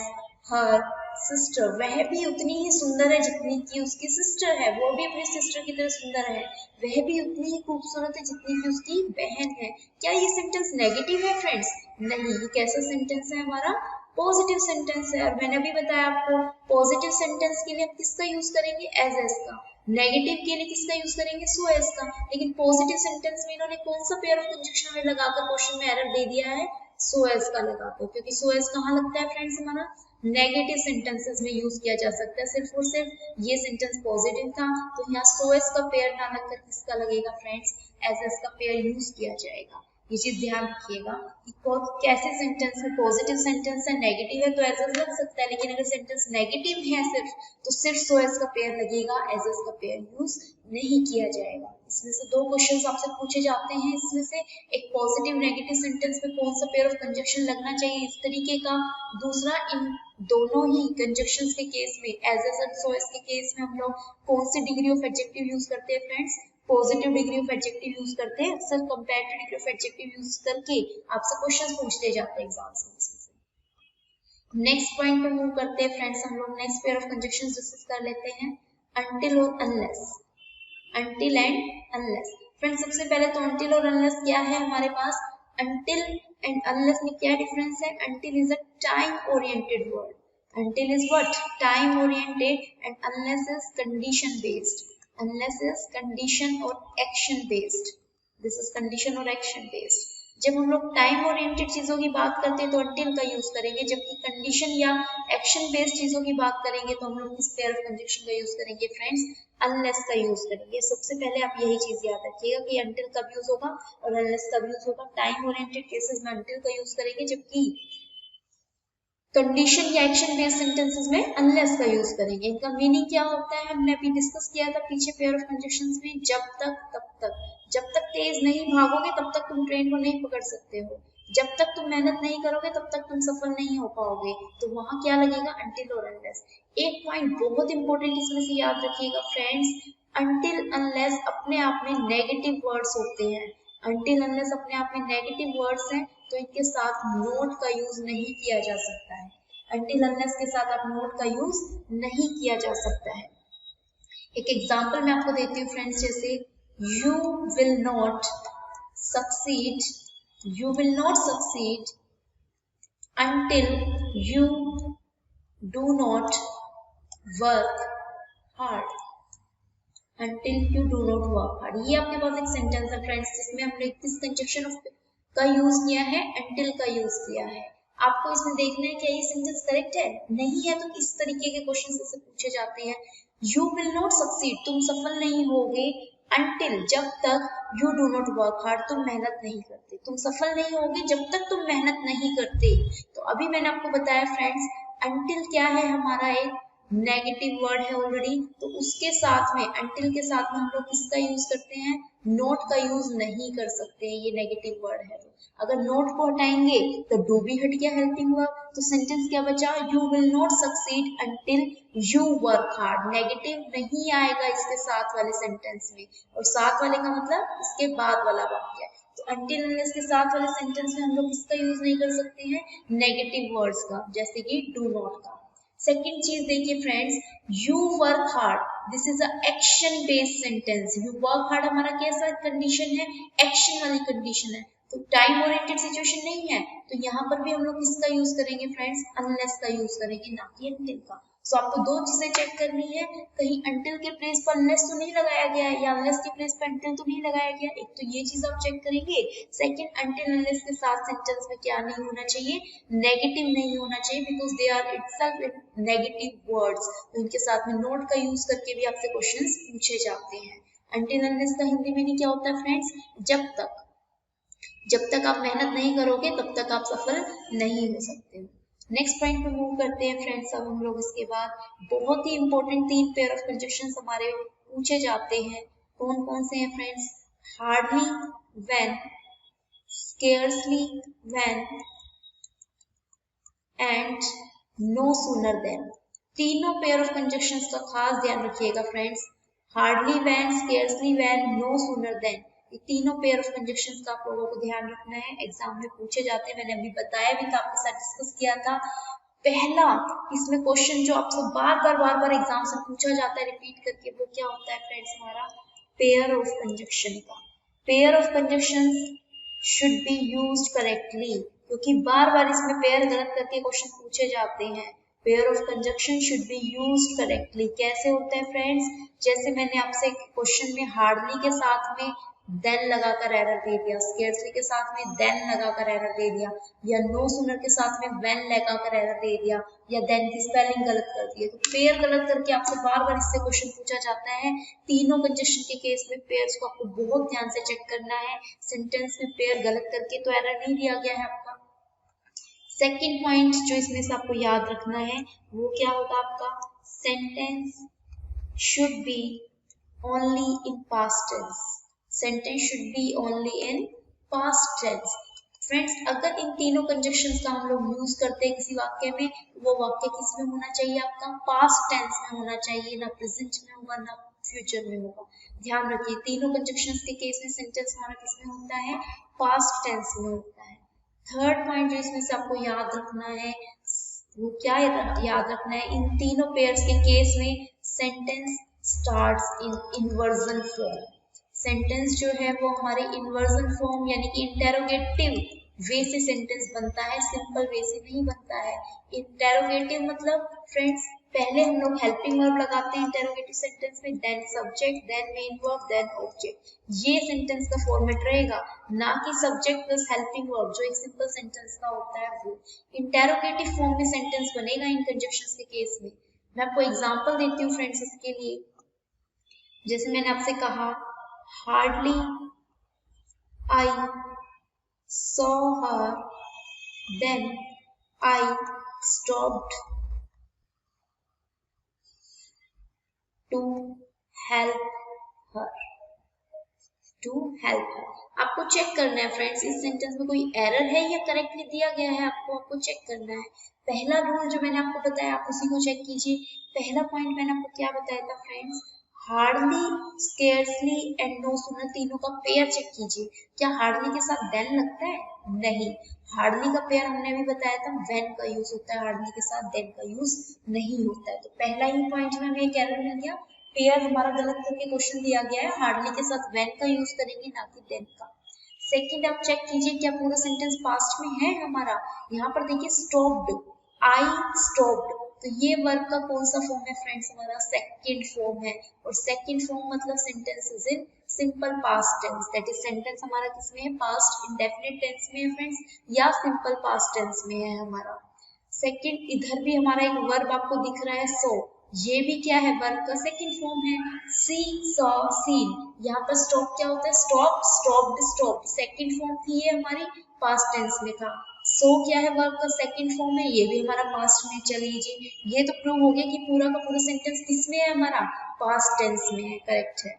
her sister, वह भी उतनी ही सुंदर है जितनी कि उसकी सिस्टर है, वो भी अपनी सिस्टर की तरह सुंदर है, वह भी उतनी ही खूबसूरत है जितनी कि उसकी बहन है। क्या ये सेंटेंस नेगेटिव है फ्रेंड्स? नहीं, ये कैसा सेंटेंस है? हमारा पॉजिटिव सेंटेंस है। और मैंने अभी बताया आपको पॉजिटिव सेंटेंस के लिए हम किसका यूज करेंगे? एज एस का। नेगेटिव के लिए किसका यूज करेंगे? सो एस का। लेकिन पॉजिटिव सेंटेंस में इन्होंने कौन सा पेयर ऑफ कंजंक्शन हमें लगाकर क्वेश्चन में एरर दे दिया है? सो एस का लगाकर, क्योंकि सो एस कहाँ लगता है फ्रेंड्स? हमारा नेगेटिव सेंटेंसेस में यूज किया जा सकता है। सिर्फ और सिर्फ ये सेंटेंस पॉजिटिव था, तो यहाँ सो एस का पेयर ना लगकर किसका लगेगा फ्रेंड्स? एज एस का पेयर यूज किया जाएगा। ये चीज ध्यान रखिएगा कि कैसे सेंटेंस में पॉजिटिव सेंटेंस है, नेगेटिव है तो एज एस लग सकता है, लेकिन अगर सेंटेंस नेगेटिव है सिर्फ तो सिर्फ सो एस का पेयर लगेगा, एज एस का पेयर यूज नहीं किया जाएगा। इसमें से दो क्वेश्चंस आपसे पूछे जाते हैं, इसमें से एक पॉजिटिव नेगेटिव सेंटेंस में कौन सा पेयर ऑफ कंजंक्शन लगना चाहिए इस तरीके का, दूसरा इन दोनों ही कंजंक्शंस के केस में एज एस और सो एस के केस में हम लोग कौन सी डिग्री ऑफ एडजेक्टिव यूज करते हैं friends? Positive degree of adjective use करते हैं। अक्सर comparative degree of adjective use करके आपसे क्वेश्चंस पूछते जाते हैं एग्जाम्स में। नेक्स्ट पॉइंट पे मूव करते हैं फ्रेंड्स, हम लोग next pair of conjunctions discuss कर लेते हैं, until और unless। until and unless friends, सबसे पहले तो until और unless क्या है हमारे पास? until and unless में क्या डिफरेंस है? until is a time oriented word, until is what? time oriented, and unless is condition based, unless is condition or action based, this is condition or action based। जब हम लोग टाइम ओरिएंटेड चीजों की बात करते हैं तो until का यूज करेंगे, जबकि कंडीशन या एक्शन बेस्ड चीजों की बात करेंगे तो हम लोग किस पेयर ऑफ कंजंक्शन का यूज करेंगे फ्रेंड्स? unless का यूज करेंगे। सबसे पहले आप यही चीज याद रखिएगा कि until कब यूज होगा और unless कब यूज होगा। टाइम ओरिएंटेड केसेस में until का यूज करेंगे, जबकि कंडीशन या एक्शन बेस्ड सेंटेंसेस में unless का यूज करेंगे। इनका मीनिंग क्या होता है हमने अभी डिस्कस किया था पीछे पेयर ऑफ कंजंक्शंस में, जब तक तब तक, जब तक तेज नहीं भागोगे तब तक तुम ट्रेन को नहीं पकड़ सकते हो, जब तक तुम मेहनत नहीं करोगे तब तक तुम सफल नहीं हो पाओगे, तो वहां क्या लगेगा? until और unless। एक पॉइंट बहुत इंपॉर्टेंट इसमें से याद रखिएगा फ्रेंड्स, until unless अपने आप में नेगेटिव वर्ड्स होते हैं, until unless अपने आप में नेगेटिव वर्ड्स हैं तो इनके साथ नोट का यूज नहीं किया जा सकता है। until unless के साथ आप नोट का यूज नहीं किया जा सकता है। एक एग्जांपल मैं आपको देती हूँ फ्रेंड्स, जैसे you will not succeed, you will not succeed until you do not work hard, until you do not work hard। ये आपके पास एक सेंटेंस है फ्रेंड्स जिसमें हमने किस कंजंक्शन का यूज किया है? until का यूज किया है। आपको इसमें देखना है क्या ये सेंटेंस करेक्ट है? नहीं है तो इस तरीके के क्वेश्चन से पूछे जाते हैं। you will not succeed, तुम सफल नहीं होगे, until जब तक you do not work hard, तुम मेहनत नहीं करते, तुम सफल नहीं होगे जब तक तुम मेहनत नहीं करते। तो अभी मैंने आपको बताया फ्रेंड्स until क्या है? हमारा एक नेगेटिव वर्ड है ऑलरेडी, तो उसके साथ में until के साथ में हम लोग किसका यूज करते हैं? नोट का यूज नहीं कर सकते, ये नेगेटिव वर्ड है। अगर नोट को हटाएंगे तो डू भी हट गया हेल्पिंग वर्ब, तो सेंटेंस क्या बचा? You will not succeed until you work hard. Negative नहीं आएगा इसके साथ वाले सेंटेंस में, और साथ वाले का मतलब इसके बाद वाला वाक्य। तो until unless के साथ वाले सेंटेंस में हम लोग किसका यूज नहीं कर सकते हैं? नेगेटिव वर्ड्स का, जैसे कि डू नॉट का। सेकेंड चीज देखिए friends, you work hard, this is a action based sentence. You work hard हमारा कैसा कंडीशन है? एक्शन वाली कंडीशन है, तो टाइम ओरिएंटेड सिचुएशन नहीं है, तो यहाँ पर भी हम लोग किसका यूज करेंगे फ्रेंड्स? अनलेस का यूज करेंगे, ना कि until का। सो आपको दो चीजें चेक करनी है, कहीं until के प्लेस पर unless तो नहीं लगाया गया है, या unless के प्लेस पर until तो नहीं लगाया गया। एक तो ये चीज आप चेक करेंगे। सेकंड, until unless के साथ सेंटेंस में क्या नहीं होना चाहिए? नेगेटिव नहीं होना चाहिए, because they are itself negative words, तो इनके साथ में नोट का यूज करके भी आपसे क्वेश्चंस पूछे जाते हैं। until unless का हिंदी मीनिंग क्या होता है फ्रेंड्स? जब तक, जब तक आप मेहनत नहीं करोगे तब तक आप सफल नहीं हो सकते। नेक्स्ट पॉइंट पे मूव करते हैं फ्रेंड्स। अब हम लोग इसके बाद बहुत ही इंपॉर्टेंट 3 पेयर ऑफ कंजंक्शंस हमारे पूछे जाते हैं। कौन कौन से हैं friends? Hardly when, scarcely when and no sooner than. तीनों पेयर ऑफ कंजंक्शंस का खास ध्यान रखिएगा friends. Hardly when, scarcely when, no sooner than, ये तीनों पेयर ऑफ कंजंक्शंस का आप लोगों को ध्यान रखना है, एग्जाम में पूछे जाते हैं। मैंने अभी बताया भी था, आपके साथ डिस्कस किया था। पहला इसमें क्वेश्चन जो आपको बार बार एग्जाम से पूछा जाता है रिपीट करके, वो क्या होता है फ्रेंड्स, हमारा पेयर ऑफ कंजक्शन का। Pair of conjunction should be used correctly, क्योंकि बार इसमें पेयर गलत करके क्वेश्चन पूछे जाते हैं। Pair of conjunction should be used correctly. कैसे होता है फ्रेंड्स, जैसे मैंने आपसे क्वेश्चन में हार्डली के साथ में देन लगाकर एरर दे दिया, स्केर्सली के साथ में देन लगाकर एरर दे दिया, या नो सूनर के साथ में व्हेन लगाकर एरर दे दिया, या देन की स्पेलिंग गलत कर दी है। तो पेयर गलत करके आपसे बार इससे क्वेश्चन पूछा जाता है। तीनों कंजक्शन के केस में पेयर्स को आपको बहुत ध्यान से चेक करना है। सेंटेंस में पेयर गलत करके तो एरर नहीं दिया गया है आपका। सेकेंड पॉइंट जो इसमें से आपको याद रखना है वो क्या होगा आपका, sentence should be only in past tense. Sentence should be only in past tense. Friends, अगर इन तीनों कंजक्शंस का हम लोग यूज करते हैं किसी वाक्य में, वो वाक्य किस में होना चाहिए आपका, पास्ट टेंस में होना चाहिए, ना प्रेजेंट में होगा ना फ्यूचर में होगा। ध्यान रखिए, तीनों कंजक्शंस के केस में सेंटेंस हमारा किस में होता है, पास्ट टेंस में होता है। थर्ड पॉइंट जो इसमें से आपको याद रखना है वो क्या याद रखना है, इन तीनों पेयर्स के केस में sentence starts in inversion form. Sentence जो है वो हमारे इन्वर्जन फॉर्म यानी कि इंटेरोगेटिव वे से सेंटेंस बनता है, सिंपल वे से नहीं बनता है। इंटेरोगेटिव मतलब फ्रेंड्स, पहले हम लोग हेल्पिंग वर्ब लगाते हैं इंटेरोगेटिव सेंटेंस में, then subject, then main verb, then object. ये सेंटेंस का फॉर्मेट रहेगा, ना कि सब्जेक्ट प्लस हेल्पिंग वर्ब जो एक सिंपल सेंटेंस का होता है वो। इंटेरोगेटिव फॉर्म में सेंटेंस बनेगा इन कंजक्शंस के केस में। मैं आपको एग्जांपल देती हूँ फ्रेंड्स इसके लिए। जैसे मैंने आपसे कहा, hardly I saw her, then I stopped to help her. आपको चेक करना है फ्रेंड्स, इस सेंटेंस में कोई एरर है या करेक्टली दिया गया है, आपको चेक करना है। पहला रूल जो मैंने आपको बताया आप उसी को चेक कीजिए। पहला पॉइंट मैंने आपको क्या बताया था friends, hardly, scarcely and no sooner तीनों का पेयर चेक कीजिए। क्या हार्डली के साथ देन लगता है? नहीं। हार्डली का पेयर हमने अभी बताया था व्हेन का यूज होता है, हार्डली के साथ देन का यूज नहीं होता है। तो पहला ही पॉइंट में हमें एक एरर मिल गया, पेयर हमारा गलत करके क्वेश्चन दिया गया है, हार्डली के साथ व्हेन का यूज करेंगे ना कि देन का। सेकंड आप चेक कीजिए क्या पूरा सेंटेंस पास्ट में है हमारा। यहाँ पर देखिए स्टॉप्ड, आई स्टॉप्ड, तो ये वर्ब का कौन सा फॉर्म है फ्रेंड्स, हमारा सेकंड फॉर्म है। और सेकंड फॉर्म मतलब sentence is in simple past tense, that is sentence हमारा किसमें है, पास्ट इंडेफिनिट टेंस में है फ्रेंड्स, या सिंपल पास्ट टेंस में है हमारा। सेकंड, इधर भी हमारा एक वर्ब आपको दिख रहा है सो, ये भी क्या है, वर्ब का सेकंड फॉर्म है। सी, सॉ, सीन, यहाँ पर स्टॉप क्या होता है, stop, stopped, stopped, second form थी ये हमारी, पास्ट टेंस में था। सो क्या है, वर्ब का सेकंड फॉर्म है, ये भी हमारा पास्ट में। चल लीजिए, ये तो प्रूव हो गया कि पूरा का पूरा सेंटेंस किसमें है हमारा, पास्ट टेंस में है, करेक्ट है।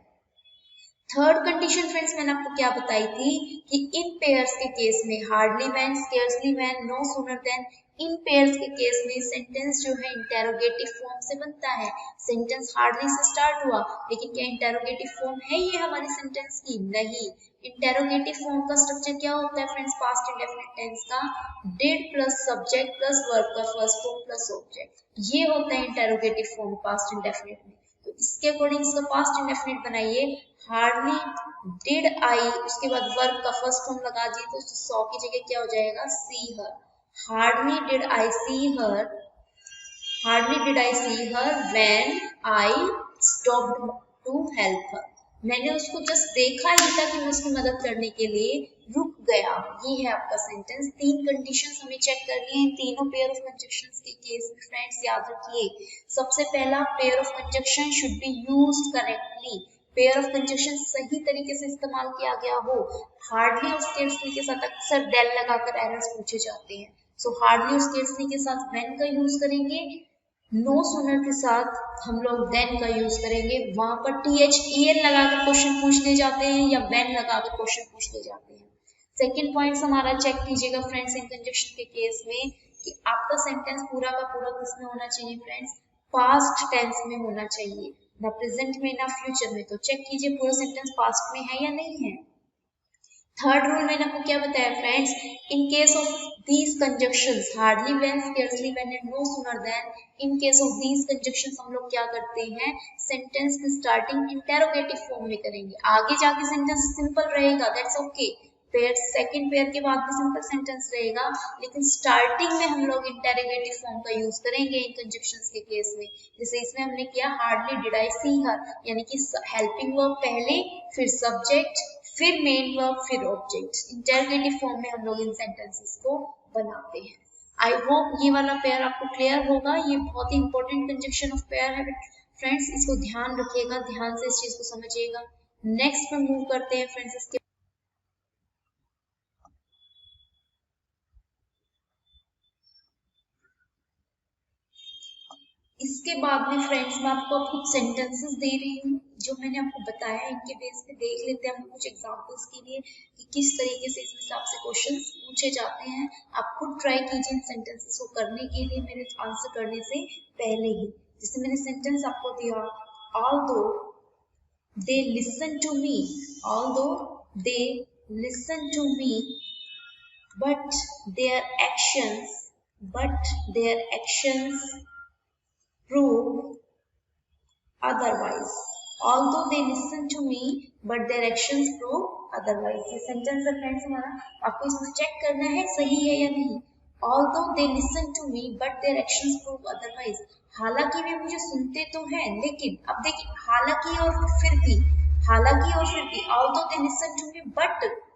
थर्ड कंडीशन फ्रेंड्स मैंने आपको क्या बताई थी कि इन पेयर्स के केस में, hardly when, scarcely when, no sooner than, इन पेयर्स के केस में सेंटेंस जो है इंटेरोगेटिव फॉर्म से बनता है। सेंटेंस हार्डली से स्टार्ट हुआ, लेकिन क्या इंटेरोगेटिव फॉर्म है ये हमारी सेंटेंस की? नहीं। इंटेरोगेटिव फॉर्म का स्ट्रक्चर क्या होता है फ्रेंड्स, पास्ट इंडेफिनिट टेंस का did plus subject plus verb का फर्स्ट फॉर्म प्लस ऑब्जेक्ट, ये होता है इंटेरोगेटिव फॉर्म पास्ट इंडेफिनिट में। तो इसके अकॉर्डिंग इसका पास्ट इंडेफिनिट बनाइए, हार्डली डिड आई, उसके बाद वर्ब का फर्स्ट फॉर्म लगा दिए तो सॉ की जगह क्या हो जाएगा, सी हर। Hardly did I see her, hardly did I see her when I stopped to help her. मैंने उसको जस्ट देखा ही था कि मैं उसकी मदद करने के लिए रुक गया। ये है आपका सेंटेंस। तीन कंडीशंस हमें चेक करनी है तीनों पेयर ऑफ कंजक्शंस के केस में फ्रेंड्स, याद रखिए। सबसे पहला, pair of conjunction should be used correctly, pair of conjunction सही तरीके से इस्तेमाल किया गया हो। हार्डली और स्केर्सली के साथ अक्सर देन लगाकर एरर्स पूछे जाते हैं, सो हार्डली और स्केर्सली के साथ व्हेन का यूज करेंगे, नो सूनर के साथ हम लोग देन का यूज करेंगे। वहां पर THEN लगाकर क्वेश्चन पूछ ले जाते हैं या व्हेन लगाकर क्वेश्चन पूछ ले जाते हैं। सेकंड पॉइंट हमारा चेक कीजिएगा फ्रेंड्स इन कंजक्शन के केस में कि आपका सेंटेंस पूरा का पूरा किस में होना चाहिए फ्रेंड्स, पास्ट टेंस में होना चाहिए, ना प्रेजेंट में ना फ्यूचर में। तो चेक कीजिए पूरा सेंटेंस पास्ट में है या नहीं है। थर्ड रूल मैंने आपको क्या बताया friends, in case of these conjunctions hardly when, scarcely when and no sooner than, in case of these conjunctions हम लोग क्या करते हैं, सेंटेंस की स्टार्टिंग इंटेरोगेटिव फॉर्म में करेंगे। आगे जाके सेंटेंस सिंपल रहेगा, that's okay, pair second pair के बाद भी सिंपल सेंटेंस रहेगा, लेकिन स्टार्टिंग में हम लोग इंटेरोगेटिव फॉर्म का यूज करेंगे इन कंजक्शंस के केस में। जैसे इसमें हमने किया हार्डली डिड आई सी हर, यानी कि हेल्पिंग वर्ब पहले, फिर सब्जेक्ट, फिर मेन वर्ब, फिर ऑब्जेक्ट। इंटरगेटिव फॉर्म में हम लोग इन सेंटेंसेस को बनाते हैं। आई होप ये वाला पेयर आपको क्लियर होगा। ये बहुत ही इंपॉर्टेंट कंजक्शन ऑफ पेयर है फ्रेंड्स, इसको ध्यान रखिएगा, ध्यान से इस चीज को समझिएगा। नेक्स्ट पे मूव करते हैं फ्रेंड्स। इसके बाद में फ्रेंड्स मैं आपको कुछ सेंटेंसेस दे रही हूँ जो मैंने आपको बताया, इनके बेस पे देख लेते हैं हम कुछ एग्जांपल्स के लिए कि किस तरीके से इसमें से आपसे क्वेश्चंस पूछे जाते हैं। आप खुद ट्राई कीजिए इन सेंटेंसेस को करने के लिए मेरे आंसर करने से पहले ही। जैसे मैंने सेंटेंस आपको दिया, although they listen to me, although they listen to me but their actions prove otherwise. Although they listen to me, but their actions prove otherwise. ये सेंटेंस है फ्रेंड्स हमारा, आपको इसमें चेक करना है सही है या नहीं। Although they listen to me, but their actions prove otherwise. हालांकि वे मुझे सुनते तो हैं, लेकिन अब देखिए हालांकि और फिर भी, हालांकि और फिर भी, although they listen to me, but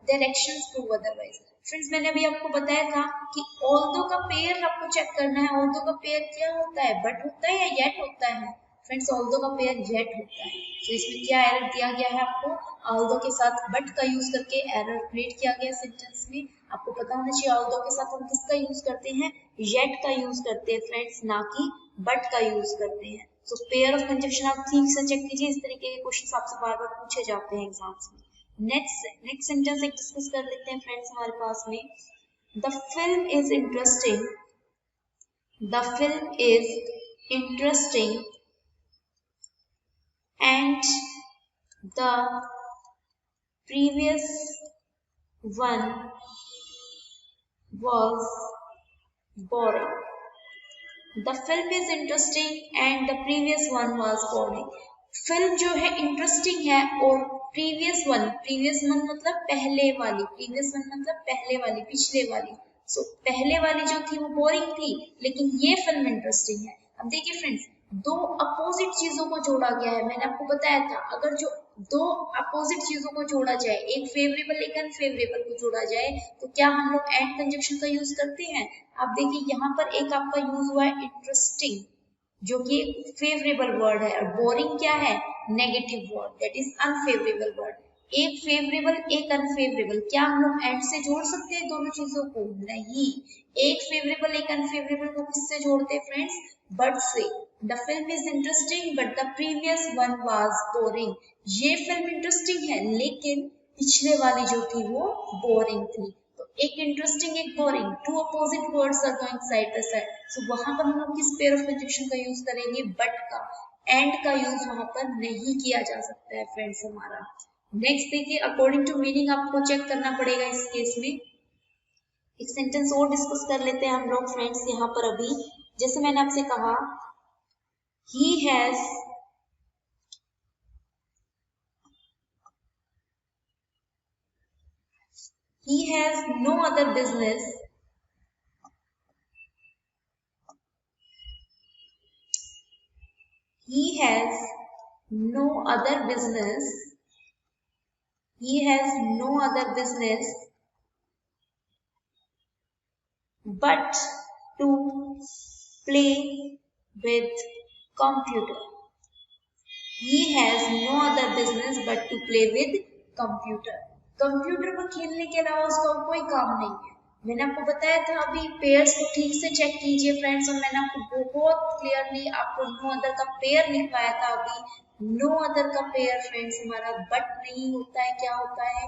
their actions prove otherwise. Friends मैंने अभी आपको बताया था कि ऑल्दो का पेयर आपको चेक करना है। ऑल्दो का पेयर क्या होता है, बट होता है या येट होता है? फ्रेंड्स ऑल्दो का पेयर येट होता है। तो इसमें क्या एरर दिया गया है आपको, ऑल्दो के साथ बट का यूज करके एरर क्रिएट किया गया सेंटेंस में। आपको पता होना चाहिए ऑल्दो के साथ हम किसका यूज करते हैं, येट का यूज करते हैं फ्रेंड्स, ना कि बट का यूज करते हैं। तो पेयर ऑफ कंजक्शन आप ठीक से चेक कीजिए, इस तरीके के क्वेश्चन आपसे बार बार पूछे जाते हैं एग्जाम्स में। नेक्स्ट सेंटेंस एक डिस्कस कर लेते हैं फ्रेंड्स हमारे पास में, the film is interesting, the film is interesting and the previous one was boring. The film is interesting and the previous one was boring. Film जो है इंटरेस्टिंग है और प्रीवियस वन मतलब पहले वाली, प्रीवियस वन मतलब पहले वाली, पिछले वाली। सो पहले वाली जो थी वो बोरिंग थी, लेकिन ये फिल्म इंटरेस्टिंग है। अब देखिए फ्रेंड्स, दो अपोजिट चीजों को जोड़ा गया है। मैंने आपको बताया था अगर जो दो अपोजिट चीजों को जोड़ा जाए, एक फेवरेबल एक अनफेवरेबल को जोड़ा जाए, तो क्या हम लोग एंड कंजक्शन का यूज करते हैं। अब देखिए यहाँ पर एक आपका यूज हुआ है इंटरेस्टिंग, जो कि फेवरेबल वर्ड है, और बोरिंग क्या है, negative word, that is unfavourable word. एक फेवरेबल एक अनफेवरेबल, क्या हम लोग एंड से जोड़ सकते हैं दोनों चीजों को? नहीं। एक फेवरेबल एक अनफेवरेबल को किससे जोड़ते हैं फ्रेंड्स, बट से। The film is interesting but the previous one was boring. ये फिल्म इंटरेस्टिंग है लेकिन पिछले वाली जो थी वो बोरिंग थी। तो एक इंटरेस्टिंग एक boring, two opposite words are going side by side. So वहां पर हम लोग किस पेयर ऑफ कंजक्शन का यूज करेंगे, बट का। एंड का यूज वहां पर नहीं किया जा सकता है फ्रेंड्स हमारा। नेक्स्ट देखिए, अकॉर्डिंग टू मीनिंग आपको चेक करना पड़ेगा इस केस में। एक सेंटेंस और डिस्कस कर लेते हैं हम लोग फ्रेंड्स यहाँ पर अभी। जैसे मैंने आपसे कहा, he has no other business he has no other business but to play with computer. He has no other business but to play with computer. Computer पर खेलने के अलावा उसका कोई काम नहीं है। मैंने आपको बताया था अभी, पेयर्स को ठीक से चेक कीजिए फ्रेंड्स, और मैंने आपको बहुत क्लियरली आपको नो अदर का पेयर लिखवाया था अभी। नो अदर का पेयर फ्रेंड्स हमारा बट नहीं होता है, क्या होता है,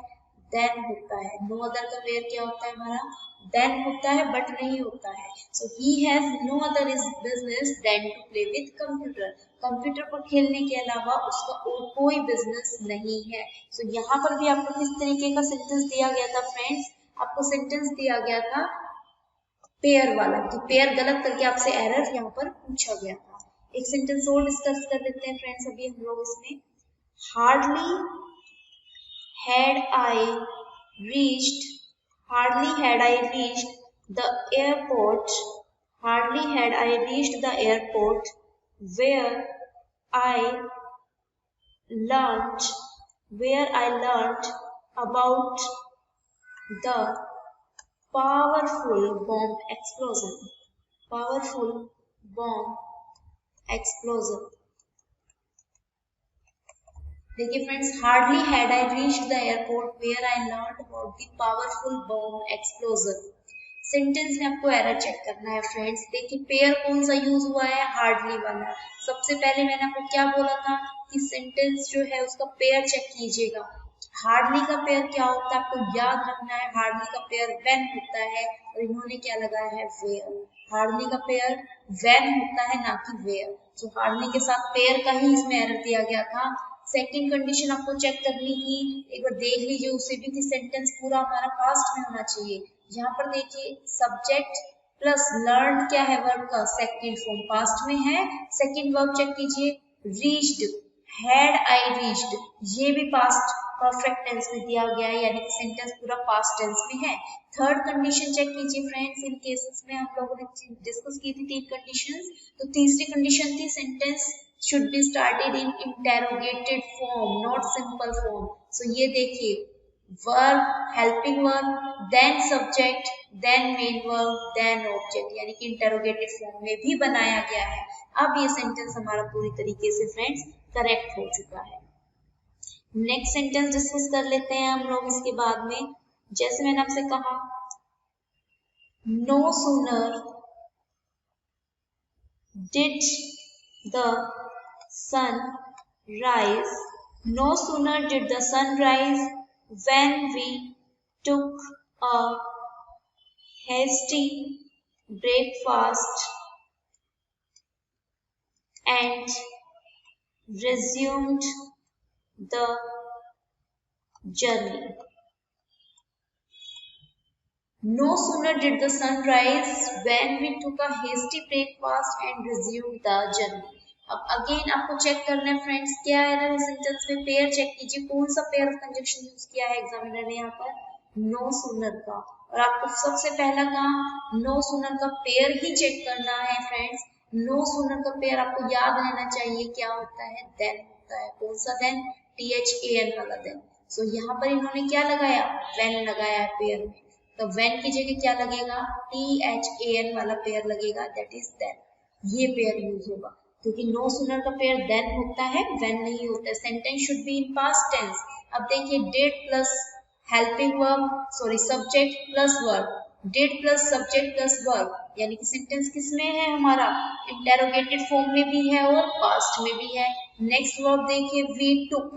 देन होता है। नो अदर का पेयर क्या होता है हमारा, देन होता है बट नहीं होता है। So he has no other his business than to play with computer. Computer पर खेलने के अलावा उसका और कोई बिजनेस नहीं है। सो यहाँ पर भी आपको किस तरीके का सेंटेंस दिया गया था फ्रेंड्स, आपको सेंटेंस दिया गया था पेयर वाला, कि पेयर गलत करके आपसे एरर यहाँ पर पूछा गया था। एक सेंटेंस और डिस्कस कर लेते हैं फ्रेंड्स अभी हम लोग इसमें। Hardly had I reached, hardly had I reached the airport, hardly had I reached the airport where I learnt, where I learnt about the powerful bomb explosion, powerful bomb explosion। देखिए friends, hardly had I reached the airport where I learn about the powerful bomb explosion. Sentence में आपको एरर चेक करना है फ्रेंड्स। देखिए पेयर कौन सा यूज हुआ है, हार्डली वाला। सबसे पहले मैंने आपको क्या बोला था कि सेंटेंस जो है उसका पेयर चेक कीजिएगा। हार्डली का पेयर क्या होता है आपको याद रखना है, हार्डली का पेयर व्हेन होता है और इन्होंने क्या लगाया है, वेयर। हार्डली का पेयर व्हेन होता है ना कि वेयर। तो हार्डली के साथ पेयर का ही इसमें एरर दिया गया था। सेकंड कंडीशन आपको चेक करनी थी, एक बार देख लीजिए उसे भी, कि सेंटेंस पूरा हमारा पास्ट में होना चाहिए। यहाँ पर देखिए सब्जेक्ट प्लस लर्न क्या है, वर्ब का सेकंड फॉर्म पास्ट में है। सेकंड वर्ब चेक कीजिए, रीच्ड, हैड आई रीच्ड, ये भी पास्ट परफेक्ट टेंस में दिया गया है, यानी कि सेंटेंस पूरा पास्ट टेंस में है। थर्ड कंडीशन चेक कीजिए फ्रेंड्स, इन केसेस में हम लोगों ने डिस्कस की थी 3 कंडीशंस। तो तीसरी कंडीशन थी sentence should be started in interrogated form, not simple form। so ये देखिए verb, helping verb, then subject, then main verb, then object, यानी कि interrogated form में भी बनाया गया है। अब ये सेंटेंस हमारा पूरी तरीके से फ्रेंड्स करेक्ट हो चुका है। नेक्स्ट सेंटेंस डिस्कस कर लेते हैं हम लोग इसके बाद में। जैसे मैंने आपसे कहा, no sooner did the sun rise, no sooner did the sun rise when we took a hasty breakfast and resumed the journey। No sooner did the sun rise when we took a hasty breakfast and resumed the journey। अब अगेन आपको चेक करना है फ्रेंड्स, क्या है सेंटेंस में पेयर चेक कीजिए, कौन सा पेयर ऑफ कंजक्शन यूज किया है एग्जामिनर ने यहाँ पर, नो सूनर का। और आपको सबसे पहला काम नो सूनर का पेयर ही चेक करना है फ्रेंड्स। नो सूनर का पेयर आपको याद रहना चाहिए क्या होता है, देन होता है। कौन सा देन, THAN वाला देन। सो यहाँ पर इन्होंने क्या लगाया, व्हेन लगाया है पेयर में, तो व्हेन की जगह क्या लगेगा, THAN वाला पेयर लगेगा, दैट इज देन। ये पेयर यूज होगा, क्योंकि नो सूनर का पेयर देन होता है, व्हेन नहीं होता है। Sentence should be in past tense. अब देखिए did plus helping verb, sorry subject plus verb, did plus subject plus verb, यानी कि सेंटेंस किसमें है हमारा, इंटेरोगेटेड फॉर्म में भी है और पास्ट में भी है। नेक्स्ट वर्ब देखिए, वी टुक,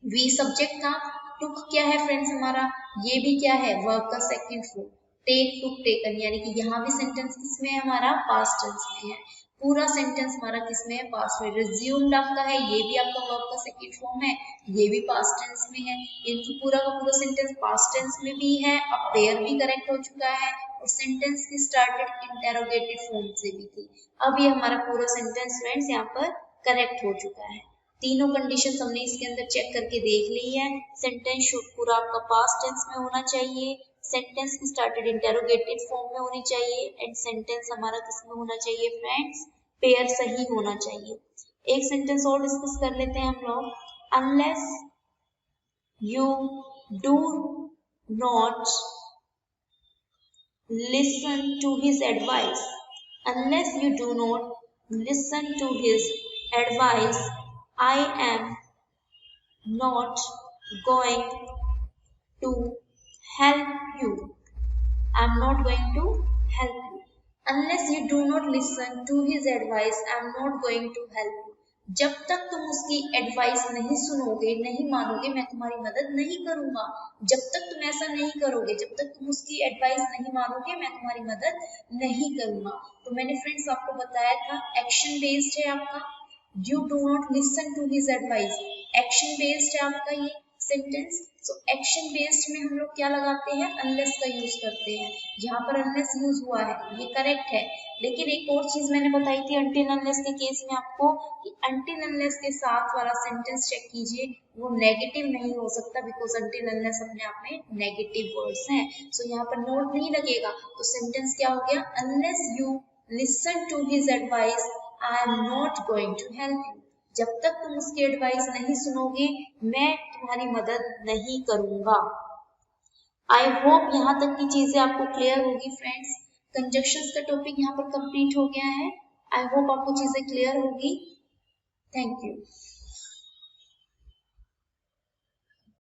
वी सब्जेक्ट था, टुक क्या है फ्रेंड्स हमारा, ये भी क्या है, वर्ब का second form. Take took taken, यानी कि यहाँ भी सेंटेंस किसमें है हमारा, पास्ट टेंस में है। पूरा सेंटेंस हमारा किसमें है, पास्ट में। रिज्यूम्ड आपका है, ये भी आपका वर्ब का सेकंड फॉर्म है, ये भी पास्ट टेंस में है। इनकी पूरा का पूरा सेंटेंस पास्ट टेंस में भी है। अब पेयर भी करेक्ट हो चुका है और सेंटेंस की स्टार्टेड इंटेरोगेटिव फॉर्म से भी थी। अब ये हमारा पूरा सेंटेंस फ्रेंड्स यहाँ पर करेक्ट हो चुका है। तीनों कंडीशन हमने इसके अंदर चेक करके देख ली है। सेंटेंस शुड पूरा आपका पास्ट टेंस में होना चाहिए, सेंटेंस की स्टार्टेड इंटेरोगेटिव फॉर्म में होनी चाहिए, एंड सेंटेंस हमारा किस में होना चाहिए फ्रेंड्स, पेयर सही होना चाहिए। एक सेंटेंस और डिस्कस कर लेते हैं हम लोग। Unless you do not listen to his advice, unless you do not listen to his advice, I am not going to help you, I am not going to help you। Unless you do not listen to his advice, I am not going to help you। जब तक तुम उसकी एडवाइस नहीं सुनोगे, नहीं मानोगे, मैं तुम्हारी मदद नहीं करूंगा। जब तक तुम ऐसा नहीं करोगे, जब तक तुम उसकी एडवाइस नहीं मानोगे, मैं तुम्हारी मदद नहीं करूंगा। तो मैंने फ्रेंड्स आपको बताया था एक्शन बेस्ड है आपका, you do not listen to his advice, action based है आपका ये सेंटेंस। सो एक्शन बेस्ड में हम लोग क्या लगाते हैं, अनलेस का यूज करते हैं। यहाँ पर अनलेस यूज हुआ है, ये करेक्ट है। लेकिन एक और चीज मैंने बताई थी अनटिल अनलेस के केस में आपको, कि अनटिल अनलेस के साथ वाला सेंटेंस चेक कीजिए, वो नेगेटिव नहीं हो सकता, बिकॉज अनटिल अनलेस अपने आप में नेगेटिव वर्ड्स हैं। सो यहाँ पर नोट नहीं लगेगा, तो सेंटेंस क्या हो गया, unless you listen to his advice I am not going to help you. जब तक तुम उसकी एडवाइस नहीं सुनोगे, मैं तुम्हारी मदद नहीं करूंगा। आई होप यहाँ तक की चीजें आपको क्लियर होगी फ्रेंड्स। कंजक्शंस का टॉपिक यहाँ पर कंप्लीट हो गया है। आई होप आपको चीजें क्लियर होगी। Thank you.